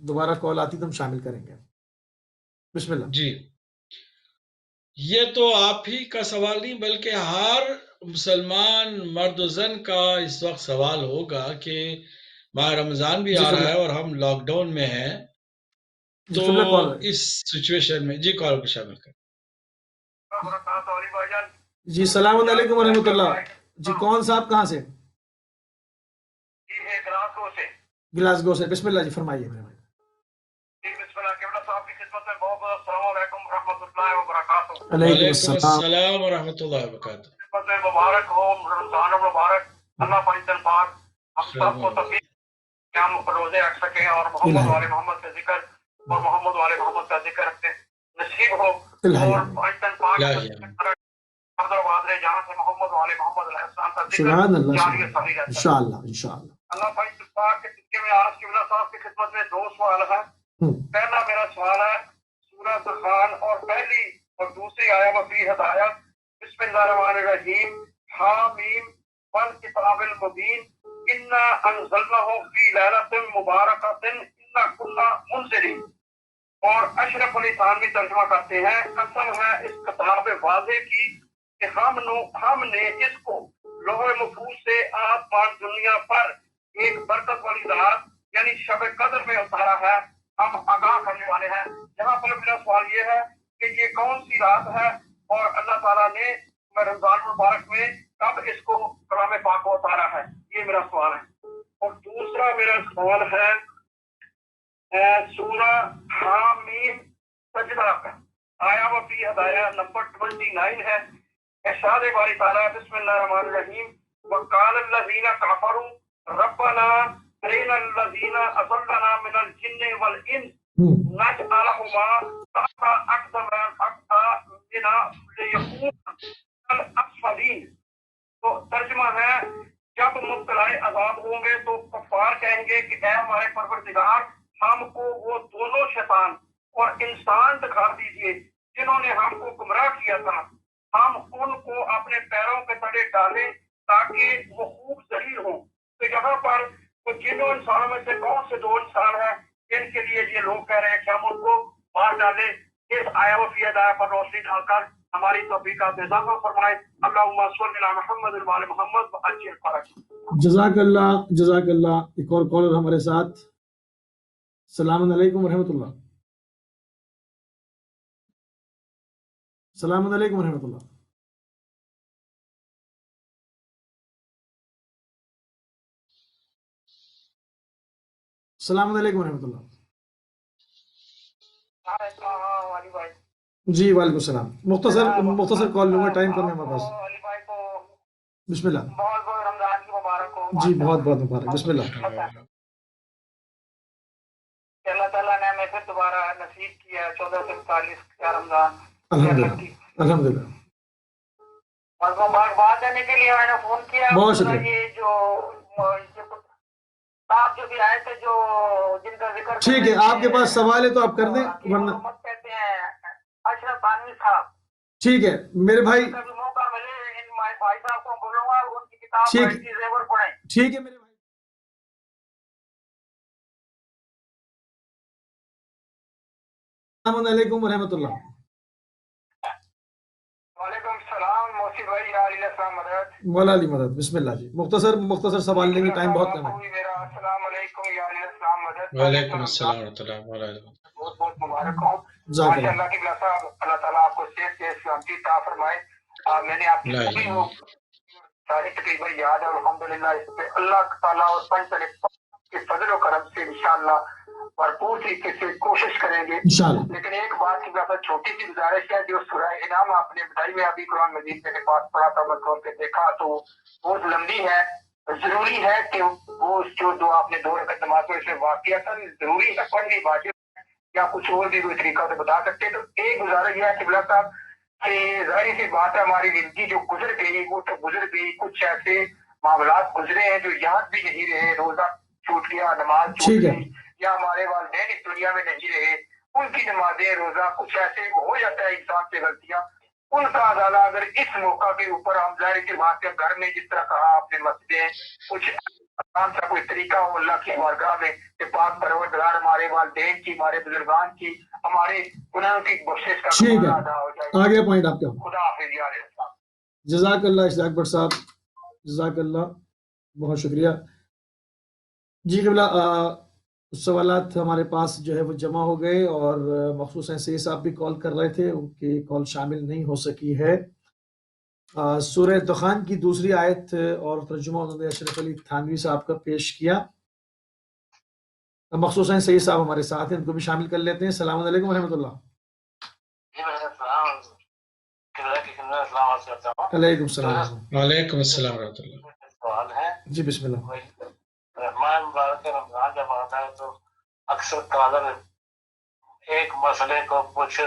دوبارہ کال آتی تو ہم شامل کریں گے۔ بسم اللہ۔ جی، یہ تو آپ ہی کا سوال نہیں بلکہ ہر مسلمان مرد و زن کا اس وقت سوال ہوگا کہ ماہ رمضان بھی جی آ رہا قبلہ، ہے اور ہم لاک ڈاؤن میں ہیں، جی تو قبلہ کال ہے۔ اس سچویشن میں جی کال کو شامل کریں۔ جی السلام علیکم ورحمۃ اللہ۔ جی کون صاحب کہاں سے؟ گلاسگو سے، بسم اللہ جی فرمائیے میرے بھائی۔ علیکم وعلیکم السلام۔ السلام ورحمۃ اللہ وبرکاتہ۔ مبارک ہو رمضان مبارک، اللہ پاک پاک ہم سب کو توفیق کہ ہم روزے رکھ سکیں اور محمد والے محمد کا ذکر اور محمد والے محمد کا ذکر اپنے نصیب ہو اور پاکستان پاک جہاں سے محمد والے محمد علیہ السلام کا ذکر جاری و ساری رہتا ہے انشاءاللہ انشاءاللہ. اللہ پاک کے سکے میں آج کی صاحب کی خدمت میں 2 سوال ہیں. پہلا میرا سوال ہے سورہ دخان اور پہلی اور دوسری آیا وفی ہدایت. بسم اللہ الرحمن الرحیم. حامیم والکتاب المبین انا انزلناہ فی لیلۃ مبارکۃ انا کنا منذرین. اور اشرف علی تھانوی ترجمہ کرتے ہیں قسم ہے اس کتاب واضح کی کہ ہم نے اس کو لوح محفوظ سے آسمان دنیا پر ایک برکت والی رات یعنی شب قدر میں اتارا ہے. ہم آگاہ کرنے والے ہیں. یہاں پر میرا سوال یہ ہے کہ یہ کون سی رات ہے اور اللہ تعالیٰ نے رمضان مبارک میں کب اس کو کلام پاک کو اتارا ہے؟ یہ میرا سوال ہے. اور دوسرا میرا سوال ہے سورہ حامیم سجدہ کا آیا وفی ہدایہ نمبر 29 ہے. ارشاد باری تعالیٰ بسم اللہ الرحمن الرحیم. وقال الذین کفروا ربنا ارنا الذین اضلنا من الجن والانس نجعلہما تحت اقدامنا لیکونا الاسفلین. تو ترجمہ ہے جب مبتلا عذاب ہوں گے تو کفار کہیں گے کہ اے ہمارے پروردگار ہم کو وہ دونوں شیطان اور انسان دکھا دیجئے جنہوں نے ہم کو گمراہ کیا تھا. ہم ان کو اپنے پیروں کے تلے ڈالیں تاکہ وہ خوب ذلیل ہوں. تو یہاں پر جنوں انسانوں میں سے کون سے 2 انسان ہیں جن کے لیے یہ لوگ کہہ رہے ہیں کہ ہم ان کو مار ڈالیں؟ اس آیا و فی ہدایہ پر روشنی ڈال کر ہماری توفیقات میں اضافہ فرمائے. اللہم صل علی محمد وعلی محمد وعجل فرج. جزاک اللہ جزاک اللہ. ایک اور کالر ہمارے ساتھ. السلام علیکم ورحمۃ اللہ. السلام علیکم ورحمۃ اللہ. السلام علیکم ورحمۃ اللہ. جی وعلیکم السلام. مختصر کال لوں گا, ٹائم کم ہے ہمارے پاس. بسم اللہ. بہت بہت رمضان کی مبارک ہو. جی بہت بہت مبارک. بسم اللہ. اللہ تعالیٰ نے ہمیں پھر دوبارہ نصیب کیا 1441 کا رمضان. الحمدللہ. اور مبارکباد دینے کے لیے میں نے فون کیا. بہت شکریہ. یہ جو آپ جو بھی آئے تھے جو جن کا ذکر ٹھیک ہے, آپ کے پاس سوال ہے تو آپ کر دیں ورنہ کہتے ہیں اشرف تھانوی صاحب. ٹھیک ہے میرے بھائی. کبھی موقع ملے ان بھائی صاحب کو بولوں گا ان کی کتاب زیور پڑھیں. ٹھیک ہے میرے بھائی. السلام علیکم ورحمۃ اللہ. وعلیکم السلام موسی بھائی. علیہ السلام مدد. مولا علی مدد. بسم اللہ جی. مختصر سوال لیں گے, ٹائم بہت کم ہے. السلام علیکم یا علیہ السلام مدد. وعلیکم السلام ورحمۃ اللہ. بہت بہت مبارک ہوں. ماشاء اللہ کی بلا صاحب اللہ تعالیٰ آپ کو صحت کے سلامتی عطا فرمائے. میں نے آپ کی سبھی وہ ساری تقریباً یاد ہے الحمدللہ. اس پہ اللہ تعالیٰ اور پنج کے فضل و کرم سے انشاءاللہ بھرپور طریقے سے کوشش کریں گے. لیکن ایک بات کی بات چھوٹی سی گزارش ہے, جو سورہ انعام آپ نے بتائی میں ابھی قرآن مجید میرے پاس پڑھا تھا, میں کھول کے دیکھا تو بہت لمبی ہے. ضروری ہے کہ وہ جو آپ نے 2 رکعت نماز میں اسے واقعات ضروری ہے پڑھنی واجب یا کچھ اور بھی کوئی طریقہ سے بتا سکتے. تو ایک گزارش یہ ہے قبلہ صاحب کہ ظاہر سی بات ہے ہماری زندگی جو گزر گئی وہ تو گزر گئی. کچھ ایسے معاملات گزرے ہیں جو یاد بھی نہیں رہے. روزہ چھوٹ گیا, نماز چھوٹ گئی, یا ہمارے والدین اس دنیا میں نہیں رہے, ان کی نمازیں روزہ کچھ ایسے ہو جاتا ہے انسان سے غلطیاں. ان کا ازالہ اگر اس موقع کے اوپر ہم ظاہر سی بات ہے گھر میں جس طرح کہا آپ نے مسجدیں کچھ آسان سا کوئی طریقہ ہو اللہ کی بارگاہ میں کہ پاک پروردگار ہمارے والدین کی, ہمارے بزرگان کی, ہمارے گناہوں کی بخشش کا ادا ہو جائے. آگے پوائنٹ آپ کا. خدا حافظ یا علیہ السلام. جزاک اللہ اشتیاق بٹ صاحب, جزاک اللہ, بہت شکریہ. جی قبلہ سوالات ہمارے پاس جو ہے وہ جمع ہو گئے اور مخصوصاً سید صاحب بھی کال کر رہے تھے, ان کی کال شامل نہیں ہو سکی ہے. سورہ دخان کی دوسری آیت اور ترجمہ انہوں نے اشرف علی تھانوی صاحب کا پیش کیا. مخصوصاً سید صاحب ہمارے ساتھ ہیں, ان کو بھی شامل کر لیتے ہیں. السلام علیکم ورحمۃ اللہ. علیکم السلام. وعلیکم السلام ورحمۃ اللہ. سوال ہے جی بسم اللہ. رحمان مبارک رمضان جب آتا ہے تو اکثر کالر ایک مسئلے کو کچھ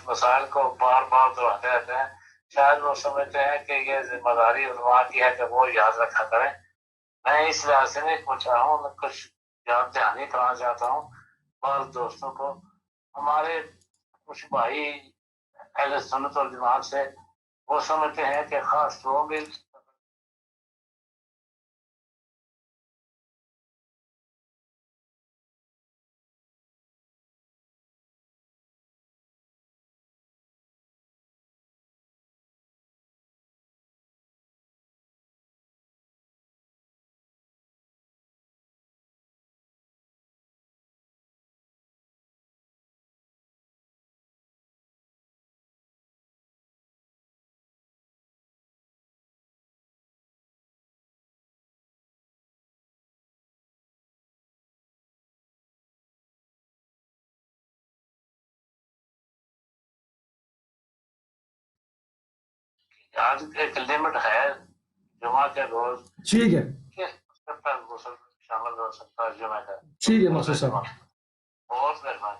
مسائل کو بار بار دہراتے رہتے ہیں، شاید وہ سمجھتے ہیں کہ یہ ذمہ داری علماء کی ہے کہ وہ یاد رکھا کریں. میں اس لحاظ سے نہیں پوچھ رہا ہوں، میں کچھ یاد دہانی کرانا چاہتا ہوں بعض دوستوں کو. ہمارے کچھ بھائی اہل سنت والجماعت سے وہ سمجھتے ہیں کہ خاص لوگوں میں آج ایک لمٹ ہے جمعہ کے روز ٹھیک ہے کس وقت تک غسل شامل ہو سکتا ہے جمعہ کا. ٹھیک ہے مقصود صاحب، بہت مہربانی.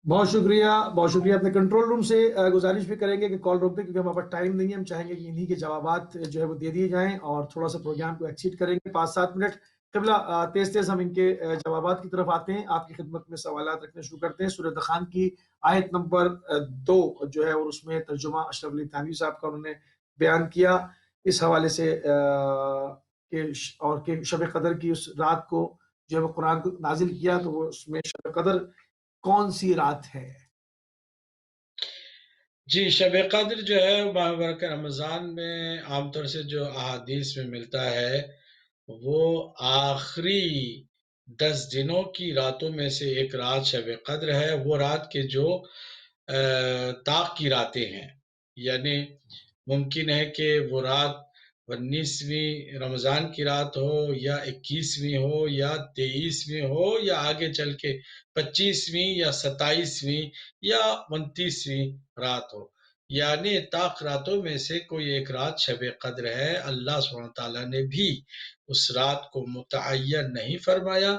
بہت شکریہ بہت شکریہ. اپنے کنٹرول روم سے گزارش بھی کریں گے کہ کال روک دیں کیونکہ ہمارے پاس ٹائم نہیں ہے. ہم چاہیں گے کہ انہی کے جوابات جو ہے وہ دے دیے جائیں اور تھوڑا سا پروگرام کو ایکسیڈ کریں گے 5-7 منٹ. قبلہ تیز تیز ہم ان کے جوابات کی طرف آتے ہیں. آپ کی خدمت میں سوالات رکھنے شروع کرتے ہیں. سورہ دخان کی آیت نمبر 2 جو ہے اور اس میں ترجمہ اشرف علی تھانوی صاحب کا انہوں نے بیان کیا اس حوالے سے کہ شب قدر کی اس رات کو جو ہے وہ قرآن کو نازل کیا تو وہ اس میں شب قدر کون سی رات ہے؟ جی، شب قدر جو ہے ماہ مبارک رمضان میں عام طور سے جو احادیث میں ملتا ہے وہ آخری 10 دنوں کی راتوں میں سے ایک رات شب قدر ہے. وہ رات کے جو طاق کی راتیں ہیں، یعنی ممکن ہے کہ وہ رات 19ویں رمضان کی رات ہو یا 21ویں ہو یا 23ویں ہو یا آگے چل کے 25ویں یا 27ویں یا 29ویں رات ہو. یعنی طاق راتوں میں سے کوئی ایک رات شب قدر ہے. اللہ سبحانہ تعالیٰ نے بھی اس رات کو متعین نہیں فرمایا،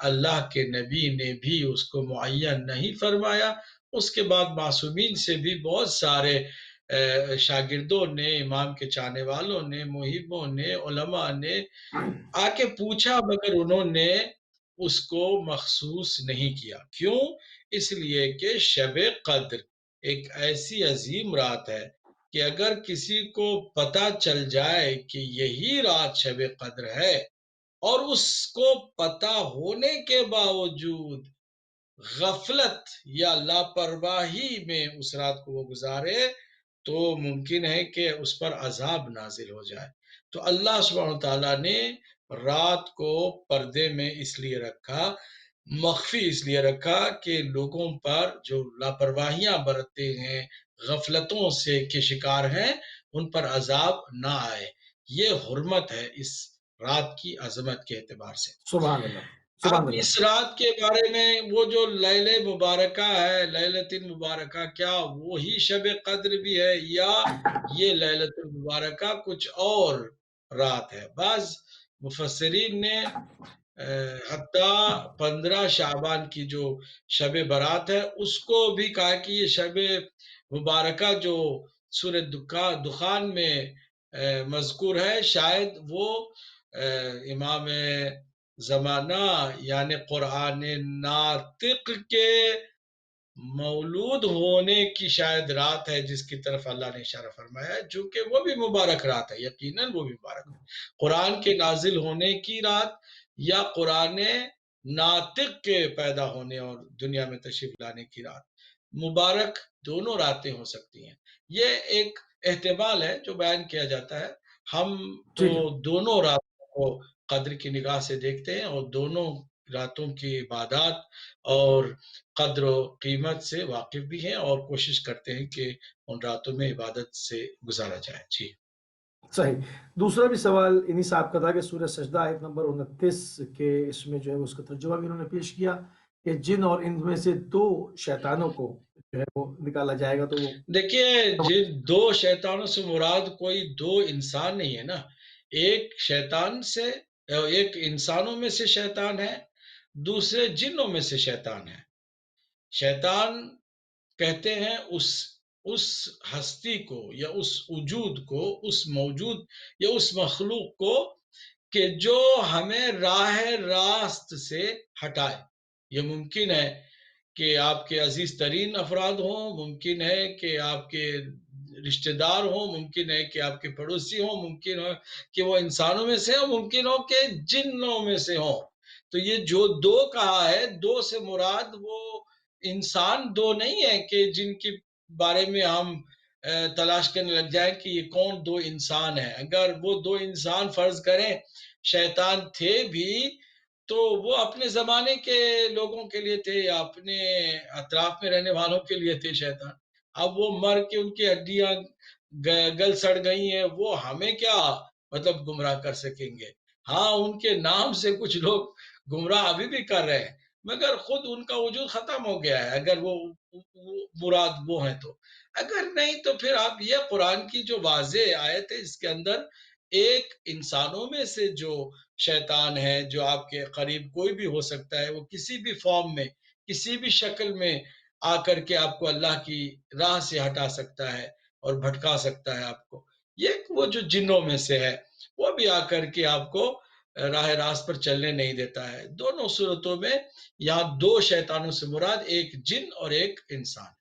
اللہ کے نبی نے بھی اس کو معین نہیں فرمایا. اس کے بعد معصومین سے بھی بہت سارے شاگردوں نے، امام کے چاہنے والوں نے، محبوں نے، علماء نے آ کے پوچھا مگر انہوں نے اس کو مخصوص نہیں کیا. کیوں؟ اس لیے کہ شب قدر ایک ایسی عظیم رات ہے کہ اگر کسی کو پتہ چل جائے کہ یہی رات شب قدر ہے اور اس کو پتہ ہونے کے باوجود غفلت یا لاپرواہی میں اس رات کو وہ گزارے تو ممکن ہے کہ اس پر عذاب نازل ہو جائے. تو اللہ سبحانہ تعالیٰ نے رات کو پردے میں اس لیے رکھا، مخفی اس لیے رکھا کہ لوگوں پر جو لاپرواہیاں برتتے ہیں، غفلتوں سے کے شکار ہیں، ان پر عذاب نہ آئے. یہ حرمت ہے اس رات کی عظمت کے اعتبار سے. سبحان اللہ اب سبحان اللہ. اس رات کے بارے میں وہ جو لیل مبارکہ ہے، لیلۃ المبارکہ، کیا وہی شب قدر بھی ہے یا یہ لیلۃ المبارکہ کچھ اور رات ہے؟ بعض مفسرین نے حتیٰ 15 شعبان کی جو شب برات ہے اس کو بھی کہا کہ یہ شب مبارکہ جو سورہ دخان میں مذکور ہے شاید وہ امام زمانہ یعنی قرآن ناطق کے مولود ہونے کی شاید رات ہے جس کی طرف اللہ نے اشارہ فرمایا ہے، جو کہ وہ بھی مبارک رات ہے. یقیناً وہ بھی مبارک ہے. قرآن کے نازل ہونے کی رات یا قرآن ناطق کے پیدا ہونے اور دنیا میں تشریف لانے کی رات، مبارک دونوں راتیں ہو سکتی ہیں. یہ ایک احتمال ہے جو بیان کیا جاتا ہے. ہم تو دونوں راتوں کو قدر کی نگاہ سے دیکھتے ہیں اور دونوں راتوں کی عبادات اور قدر و قیمت سے واقف بھی ہیں اور کوشش کرتے ہیں کہ ان راتوں میں عبادت سے گزارا جائے. جی صحیح. دوسرا بھی سوال انہی صاحب کا تھا کہ سورہ سجدہ آیت نمبر 29 کے اس میں جو ہے اس کا ترجمہ بھی انہوں نے پیش کیا کہ جن اور ان میں سے 2 شیطانوں کو جو ہے وہ نکالا جائے گا. تو دیکھیے جن 2 شیطانوں سے مراد کوئی 2 انسان نہیں ہے نا، ایک شیطان سے، ایک انسانوں میں سے شیطان ہے، دوسرے جنوں میں سے شیطان ہے. شیطان کہتے ہیں اس ہستی کو یا اس وجود کو، اس موجود یا اس مخلوق کو کہ جو ہمیں راہ راست سے ہٹائے۔ یہ ممکن ہے کہ آپ کے عزیز ترین افراد ہوں، ممکن ہے کہ آپ کے رشتہ دار ہوں، ممکن ہے کہ آپ کے پڑوسی ہوں، ممکن ہو کہ وہ انسانوں میں سے ہوں، ممکن ہو کہ جنوں میں سے ہوں۔ تو یہ جو دو کہا ہے، دو سے مراد وہ انسان دو نہیں ہے کہ جن کے بارے میں ہم تلاش کرنے لگ جائیں کہ یہ کون دو انسان ہیں۔ اگر وہ دو انسان فرض کریں شیطان تھے بھی تو وہ اپنے زمانے کے لوگوں کے لیے تھے یا اپنے اطراف میں رہنے والوں کے لیے تھے شیطان۔ اب وہ مر کے ان کی ہڈیاں گل سڑ گئی ہیں، وہ ہمیں کیا مطلب گمراہ کر سکیں گے؟ ہاں ان کے نام سے کچھ لوگ گمراہ ابھی بھی کر رہے ہیں، مگر خود ان کا وجود ختم ہو گیا ہے اگر وہ مراد وہ ہیں تو۔ اگر نہیں تو پھر آپ یہ قرآن کی جو واضح آیت ہے اس کے اندر ایک انسانوں میں سے جو شیطان ہے، جو آپ کے قریب کوئی بھی ہو سکتا ہے، وہ کسی بھی فارم میں، کسی بھی شکل میں آ کر کے آپ کو اللہ کی راہ سے ہٹا سکتا ہے اور بھٹکا سکتا ہے آپ کو۔ یہ وہ جو جنوں میں سے ہے وہ بھی آ کر کے آپ کو راہ راست پر چلنے نہیں دیتا ہے۔ دونوں صورتوں میں یہاں دو شیطانوں سے مراد ایک جن اور ایک انسان۔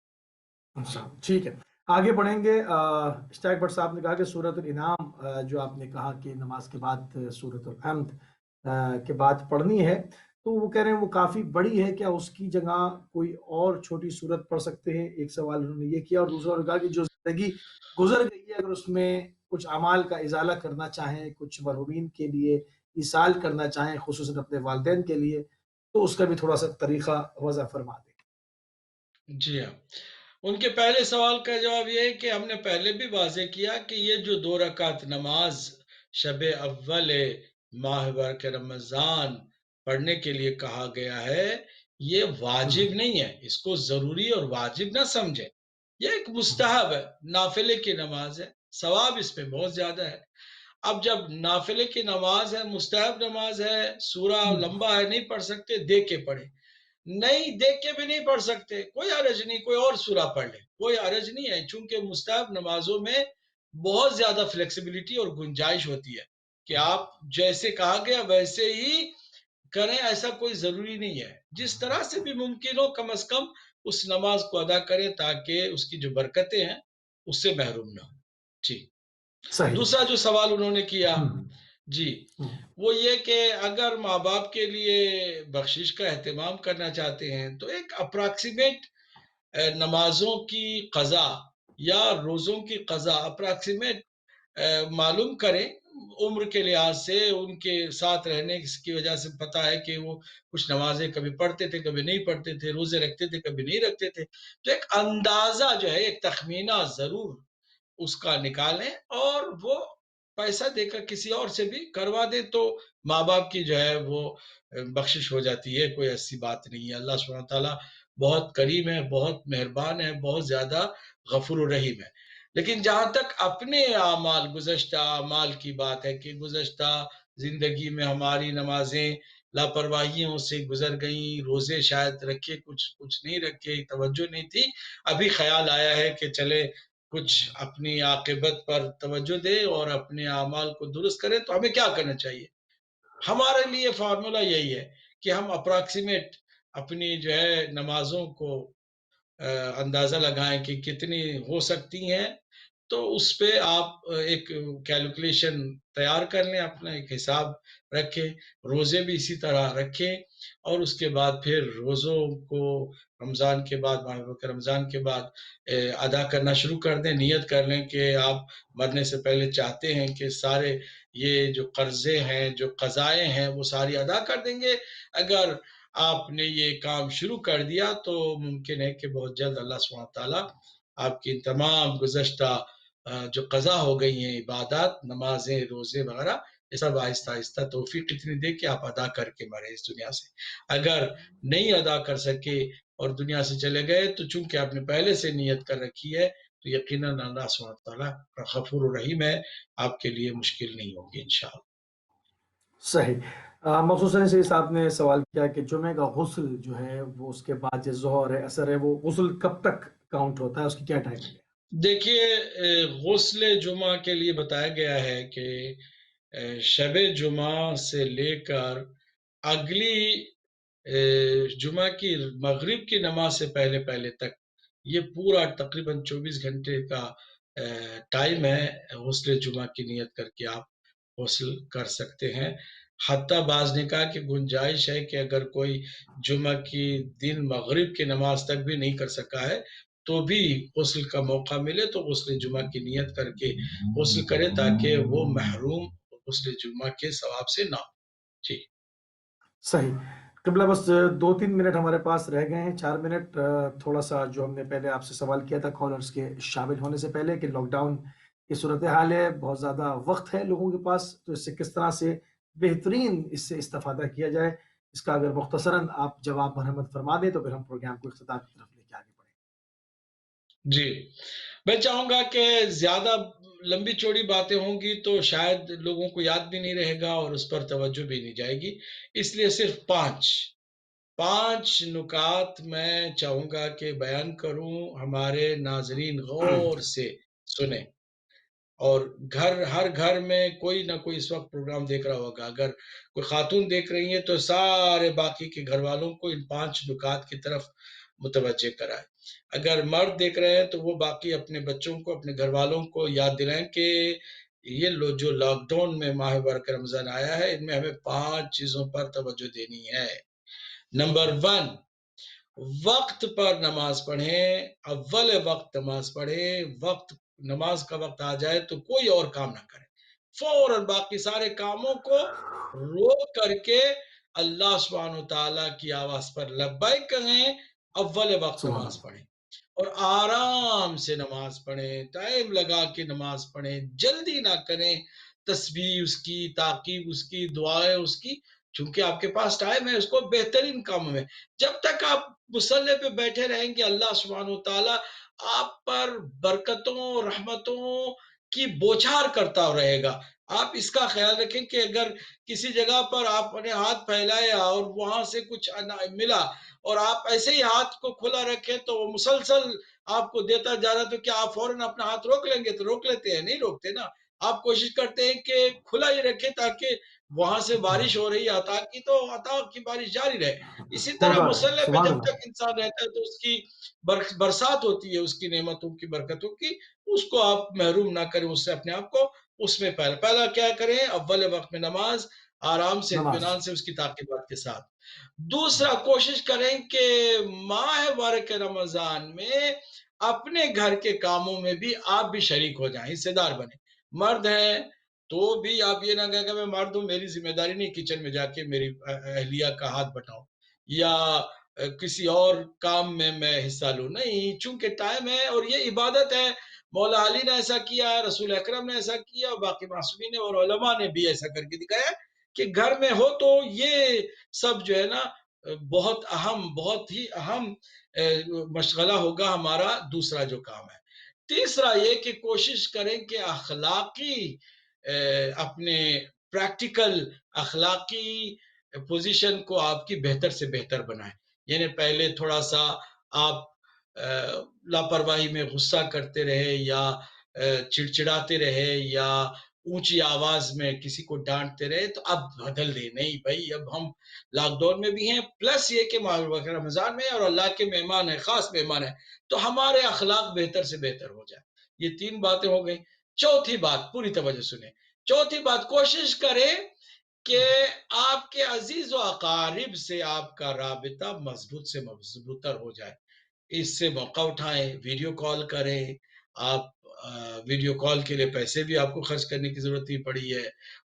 ٹھیک ہے، آگے بڑھیں گے۔ اشتاق بٹ صاحب نے کہا کہ سورۃ الانعام جو آپ نے کہا کہ نماز کے بعد سورۃ الحمد کے بعد پڑھنی ہے، تو وہ کہہ رہے ہیں وہ کافی بڑی ہے، کیا اس کی جگہ کوئی اور چھوٹی سورت پڑھ سکتے ہیں؟ ایک سوال انہوں نے یہ کیا، اور دوسرا انہوں نے کہا کہ جو زندگی گزر گئی ہے اگر اس میں کچھ اعمال کا ازالہ کرنا چاہیں، کچھ مرحومین کے لیے ایصال کرنا چاہیں، خصوصاً اپنے والدین کے لیے، تو اس کا بھی تھوڑا سا طریقہ وضع فرما دیں۔ جی ہاں، ان کے پہلے سوال کا جواب یہ ہے کہ ہم نے پہلے بھی واضح کیا کہ یہ جو 2 رکعت نماز شب اول ماہ برکہ رمضان پڑھنے کے لیے کہا گیا ہے، یہ واجب نہیں ہے، اس کو ضروری اور واجب نہ سمجھیں۔ یہ ایک مستحب ہے، نافلے کی نماز ہے، ثواب اس میں بہت زیادہ ہے۔ اب جب نافلے کی نماز ہے، مستحب نماز ہے، سورہ لمبا ہے، نہیں پڑھ سکتے دیکھ کے پڑھیں، نہیں دیکھ کے بھی نہیں پڑھ سکتے کوئی حرج نہیں، کوئی اور سورہ پڑھ لیں، کوئی حرج نہیں ہے، چونکہ مستحب نمازوں میں بہت زیادہ فلیکسیبلٹی اور گنجائش ہوتی ہے کہ آپ جیسے کہا گیا ویسے ہی کریں، ایسا کوئی ضروری نہیں ہے، جس طرح سے بھی ممکن ہو کم از کم اس نماز کو ادا کریں تاکہ اس کی جو برکتیں ہیں اس سے محروم نہ ہو۔ ٹھیک، صحیح۔ دوسرا جو سوال انہوں نے کیا جی وہ یہ کہ اگر ماں باپ کے لیے بخشش کا اہتمام کرنا چاہتے ہیں تو ایک اپراکسیمیٹ نمازوں کی قضا یا روزوں کی قضا اپراکسیمیٹ معلوم کریں، عمر کے لحاظ سے ان کے ساتھ رہنے کی وجہ سے پتا ہے کہ وہ کچھ نمازیں کبھی پڑھتے تھے کبھی نہیں پڑھتے تھے، روزے رکھتے تھے کبھی نہیں رکھتے تھے، تو ایک اندازہ جو ہے ایک تخمینہ ضرور اس کا نکالیں اور وہ پیسہ دے کر کسی اور سے بھی کروا دیں تو ماں باپ کی جو ہے وہ بخشش ہو جاتی ہے، کوئی ایسی بات نہیں ہے۔ اللہ سبحانہ تعالیٰ بہت کریم ہے، بہت مہربان ہے، بہت زیادہ غفور الرحیم ہے۔ لیکن جہاں تک اپنے اعمال، گزشتہ اعمال کی بات ہے کہ گزشتہ زندگی میں ہماری نمازیں لاپرواہیوں سے گزر گئیں، روزے شاید رکھے کچھ نہیں رکھے، توجہ نہیں تھی، ابھی خیال آیا ہے کہ چلے کچھ اپنی عاقبت پر توجہ دے اور اپنے اعمال کو درست کریں، تو ہمیں کیا کرنا چاہیے؟ ہمارے لیے فارمولا یہی ہے کہ ہم اپراکسیمیٹ اپنی جو ہے نمازوں کو اندازہ لگائیں کہ کتنی ہو سکتی ہیں، تو اس پہ آپ ایک کیلکولیشن تیار کر لیں، اپنا ایک حساب رکھیں، روزے بھی اسی طرح رکھیں اور اس کے بعد پھر روزوں کو رمضان کے بعد، رمضان کے بعد ادا کرنا شروع کر دیں، نیت کر لیں کہ آپ مرنے سے پہلے چاہتے ہیں کہ سارے یہ جو قرضے ہیں، جو قضائیں ہیں وہ ساری ادا کر دیں گے۔ اگر آپ نے یہ کام شروع کر دیا تو ممکن ہے کہ بہت جلد اللہ سبحانہ تعالیٰ آپ کی تمام گزشتہ جو قضا ہو گئی ہیں عبادات، نمازیں، روزے وغیرہ، یہ سب آہستہ آہستہ توفیق اتنی دے کہ آپ ادا کر کے مرے اس دنیا سے۔ اگر نہیں ادا کر سکے اور دنیا سے چلے گئے تو چونکہ آپ نے پہلے سے نیت کر رکھی ہے تو یقیناً اللہ سبحانہ تعالیٰ غفور الرحیم ہے، آپ کے لیے مشکل نہیں ہوگی انشاءاللہ۔ صحیح. مخصوصاً سے صاحب نے سوال کیا کہ جمعہ کا غسل جو ہے وہ اس کے بعد جو ظہر ہے اثر ہے وہ غسل کب تک کاؤنٹ ہوتا ہے, اس کی کیا ٹائمنگ ہے؟ دیکھیے غسل جمعہ کے لیے بتایا گیا ہے کہ شب جمعہ سے لے کر اگلی جمعہ کی مغرب کی نماز سے پہلے تک یہ پورا تقریباً 24 گھنٹے کا ٹائم ہے. غسل جمعہ کی نیت کر کے آپ غسل کر سکتے ہیں. حتیٰ بعض نے کہا کہ گنجائش ہے کہ اگر کوئی جمعہ کی دن مغرب کی نماز تک بھی نہیں کر سکا ہے تو بھی غسل کا موقع ملے تو غسل جمعہ کی نیت کر کے غسل کرے تاکہ وہ محروم غسل جمعہ کے ثواب سے نہ ہو. جی صحیح. قبلہ بس 2-3 منٹ ہمارے پاس رہ گئے ہیں, 4 منٹ. تھوڑا سا جو ہم نے پہلے آپ سے سوال کیا تھا کالرز کے شامل ہونے سے پہلے کہ لاک ڈاؤن کی صورتحال ہے, بہت زیادہ وقت ہے لوگوں کے پاس, تو اس سے کس طرح سے بہترین اس سے استفادہ کیا جائے, اس کا اگر مختصراً آپ جواب مرحمت فرما دیں تو پھر ہم پروگرام کو اختتام کی طرف لے کے آگے بڑھیں. جی میں چاہوں گا کہ زیادہ لمبی چوڑی باتیں ہوں گی تو شاید لوگوں کو یاد بھی نہیں رہے گا اور اس پر توجہ بھی نہیں جائے گی, اس لیے صرف پانچ نکات میں چاہوں گا کہ بیان کروں. ہمارے ناظرین غور سے سنیں, اور ہر گھر میں کوئی نہ کوئی اس وقت پروگرام دیکھ رہا ہوگا. اگر کوئی خاتون دیکھ رہی ہیں تو سارے باقی کے گھر والوں کو ان 5 نکات کی طرف متوجہ کرائے. اگر مرد دیکھ رہے ہیں تو وہ باقی اپنے بچوں کو, اپنے گھر والوں کو یاد دلائیں کہ یہ جو لاک ڈاؤن میں ماہ مبارک رمضان آیا ہے ان میں ہمیں 5 چیزوں پر توجہ دینی ہے. نمبر 1, وقت پر نماز پڑھیں. اول وقت نماز پڑھیں. نماز کا وقت آ جائے تو کوئی اور کام نہ کریں, فوراً باقی سارے کاموں کو روک کر کے اللہ سبحانہ وتعالیٰ کی آواز پر لبیک کہیں, اول وقت نماز پڑھیں اور آرام سے نماز پڑھیں, ٹائم لگا کے نماز پڑھیں, جلدی نہ کریں. تسبیح اس کی, تعقیب اس کی, دعائیں اس کی, چونکہ آپ کے پاس ٹائم ہے اس کو بہترین کاموں میں. جب تک آپ مصلی پہ بیٹھے رہیں گے اللہ سبحانہ وتعالیٰ آپ پر برکتوں رحمتوں کی بوچھار کرتا رہے گا. آپ اس کا خیال رکھیں کہ اگر کسی جگہ پر آپ نے ہاتھ پھیلایا اور وہاں سے کچھ ملا اور آپ ایسے ہی ہاتھ کو کھلا رکھیں تو وہ مسلسل آپ کو دیتا جا رہا, تو کیا آپ فوراً اپنا ہاتھ روک لیں گے؟ تو روک لیتے ہیں, نہیں روکتے نا. آپ کوشش کرتے ہیں کہ کھلا ہی رکھیں تاکہ وہاں سے بارش ہو رہی ہے عطا کی تو عطا کی بارش جاری رہے. اسی طرح ہوتا رہے, مصلی پہ سبحان جب اللہ. تک انسان رہتا ہے تو اس کی برسات ہوتی ہے, اس کی نعمتوں کی برکتوں کی, اس کو آپ محروم نہ کریں اس سے اپنے آپ کو. اس میں پہلا کیا کریں؟ اول وقت میں نماز, آرام سے نماز. اطمینان سے اس کی تعقیبات کے ساتھ. دوسرا کوشش کریں کہ ماہ مبارک رمضان میں اپنے گھر کے کاموں میں بھی آپ بھی شریک ہو جائیں, حصے دار بنیں. مرد ہیں تو بھی آپ یہ نہ کہیں کہ میں مرد ہوں میری ذمہ داری نہیں کچن میں جا کے میری اہلیہ کا ہاتھ بٹاؤں یا کسی اور کام میں حصہ لوں. نہیں, چونکہ ٹائم ہے اور یہ عبادت ہے. مولا علی نے ایسا کیا, رسول اکرم نے ایسا کیا, باقی معصومین اور علماء نے بھی ایسا کر کے دکھایا کہ گھر میں ہو تو یہ سب جو ہے نا بہت ہی اہم مشغلہ ہوگا ہمارا. دوسرا جو کام ہے, تیسرا یہ کہ کوشش کریں کہ اخلاقی اپنے پریکٹیکل اخلاقی پوزیشن کو آپ کی بہتر سے بہتر بنائیں. یعنی پہلے تھوڑا سا آپ لاپرواہی میں غصہ کرتے رہے یا چڑچڑاتے رہے یا اونچی آواز میں کسی کو ڈانٹتے رہے, تو اب بدل دیں. نہیں بھائی, اب ہم لاک ڈاؤن میں بھی ہیں, پلس یہ کہ ماہ مبارک رمضان میں اور اللہ کے مہمان ہیں, خاص مہمان ہیں, تو ہمارے اخلاق بہتر سے بہتر ہو جائے. یہ 3 باتیں ہو گئیں. چوتھی بات, پوری توجہ سنیں, چوتھی بات, کوشش کریں کہ آپ کے عزیز و اقارب سے آپ کا رابطہ مضبوط سے مضبوطر ہو جائے. اس سے موقع اٹھائیں, ویڈیو کال کریں. آپ ویڈیو کال کے لیے پیسے بھی آپ کو خرچ کرنے کی ضرورت نہیں پڑی ہے.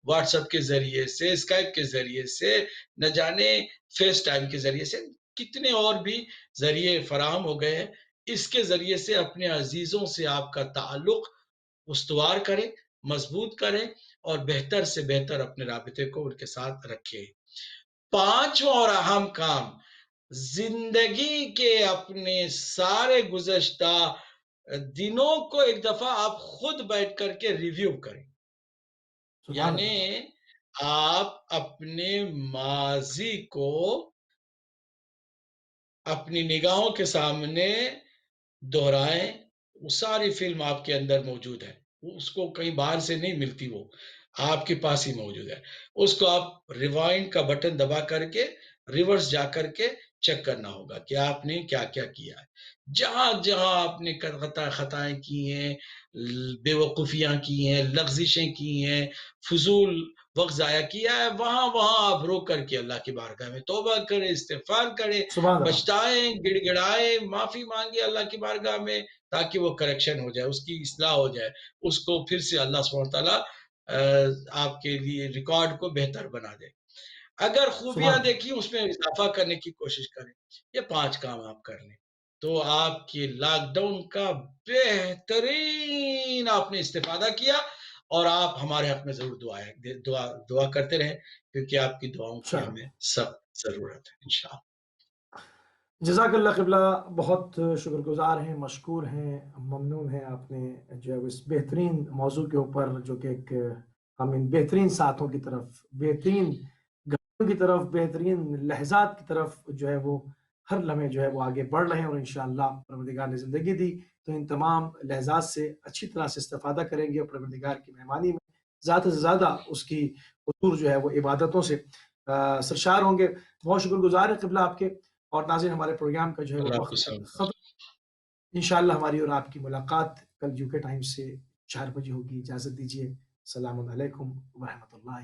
واٹس ایپ کے ذریعے سے, اسکائپ کے ذریعے سے, نہ جانے فیس ٹائم کے ذریعے سے, کتنے اور بھی ذریعے فراہم ہو گئے ہیں. اس کے ذریعے سے اپنے عزیزوں سے آپ کا تعلق استوار کریں, مضبوط کریں اور بہتر سے بہتر اپنے رابطے کو ان کے ساتھ رکھیں. 5واں اور اہم کام, زندگی کے اپنے سارے گزشتہ دنوں کو ایک دفعہ آپ خود بیٹھ کر کے ریویو کریں. یعنی آپ اپنے ماضی کو اپنی نگاہوں کے سامنے دہرائیں. وہ ساری فلم آپ کے اندر موجود ہے، اس کو کہیں باہر سے نہیں ملتی، وہ آپ کے پاس ہی موجود ہے. اس کو آپ ریوائنڈ کا بٹن دبا کر کے ریورس جا کر کے چیک کرنا ہوگا کہ آپ نے کیا کیا کیا ہے. جہاں جہاں آپ نے خطائیں کی ہیں، بے وقوفیاں کی ہیں، لغزشیں کی ہیں، فضول وقت ضائع کیا ہے، وہاں وہاں آپ روک کر کے اللہ کی بارگاہ میں توبہ کریں، استغفار کریں، سبحان اللہ. پچھتائیں، گڑ گڑائیں، معافی مانگے اللہ کی بارگاہ میں، تاکہ وہ کریکشن ہو جائے، اس کی اصلاح ہو جائے، اس کو پھر سے اللہ سبحانہ تعالیٰ آپ کے لیے ریکارڈ کو بہتر بنا دے. اگر خوبیاں سبحان اللہ. دیکھی اس میں اضافہ کرنے کی کوشش کریں. یہ 5 کام آپ کر لیں تو آپ کی لاک ڈاؤن کا بہترین آپ نے استفادہ کیا. اور آپ ہمارے حق میں ضرور دعا کرتے رہیں، کیونکہ آپ کی دعاؤں کی انشاءاللہ. ہمیں سب ضرورت ہے انشاءاللہ. جزاک اللہ قبلہ، بہت شکر گزار ہیں، مشکور ہیں، ممنون ہیں. آپ نے جو ہے اس بہترین موضوع کے اوپر، جو کہ ایک ہم ان بہترین ساتھوں کی طرف، بہترین گھروں کی طرف، بہترین لحظات کی طرف جو ہے وہ ہر لمحے جو ہے وہ آگے بڑھ رہے ہیں، اور انشاءاللہ پروردگار نے زندگی دی تو ان تمام لحظات سے اچھی طرح سے استفادہ کریں گے، اور پروردگار کی مہمانی میں زیادہ سے زیادہ اس کی حضور جو ہے وہ عبادتوں سے سرشار ہوں گے. بہت شکر گزار ہے قبلہ آپ کے. اور ناظرین، ہمارے پروگرام کا جو ہے وہ اللہ وقت کو ختم. انشاءاللہ ہماری اور آپ کی ملاقات کل UK ٹائم سے 4 بجے ہوگی. اجازت دیجیے. السلام علیکم ورحمۃ اللہ.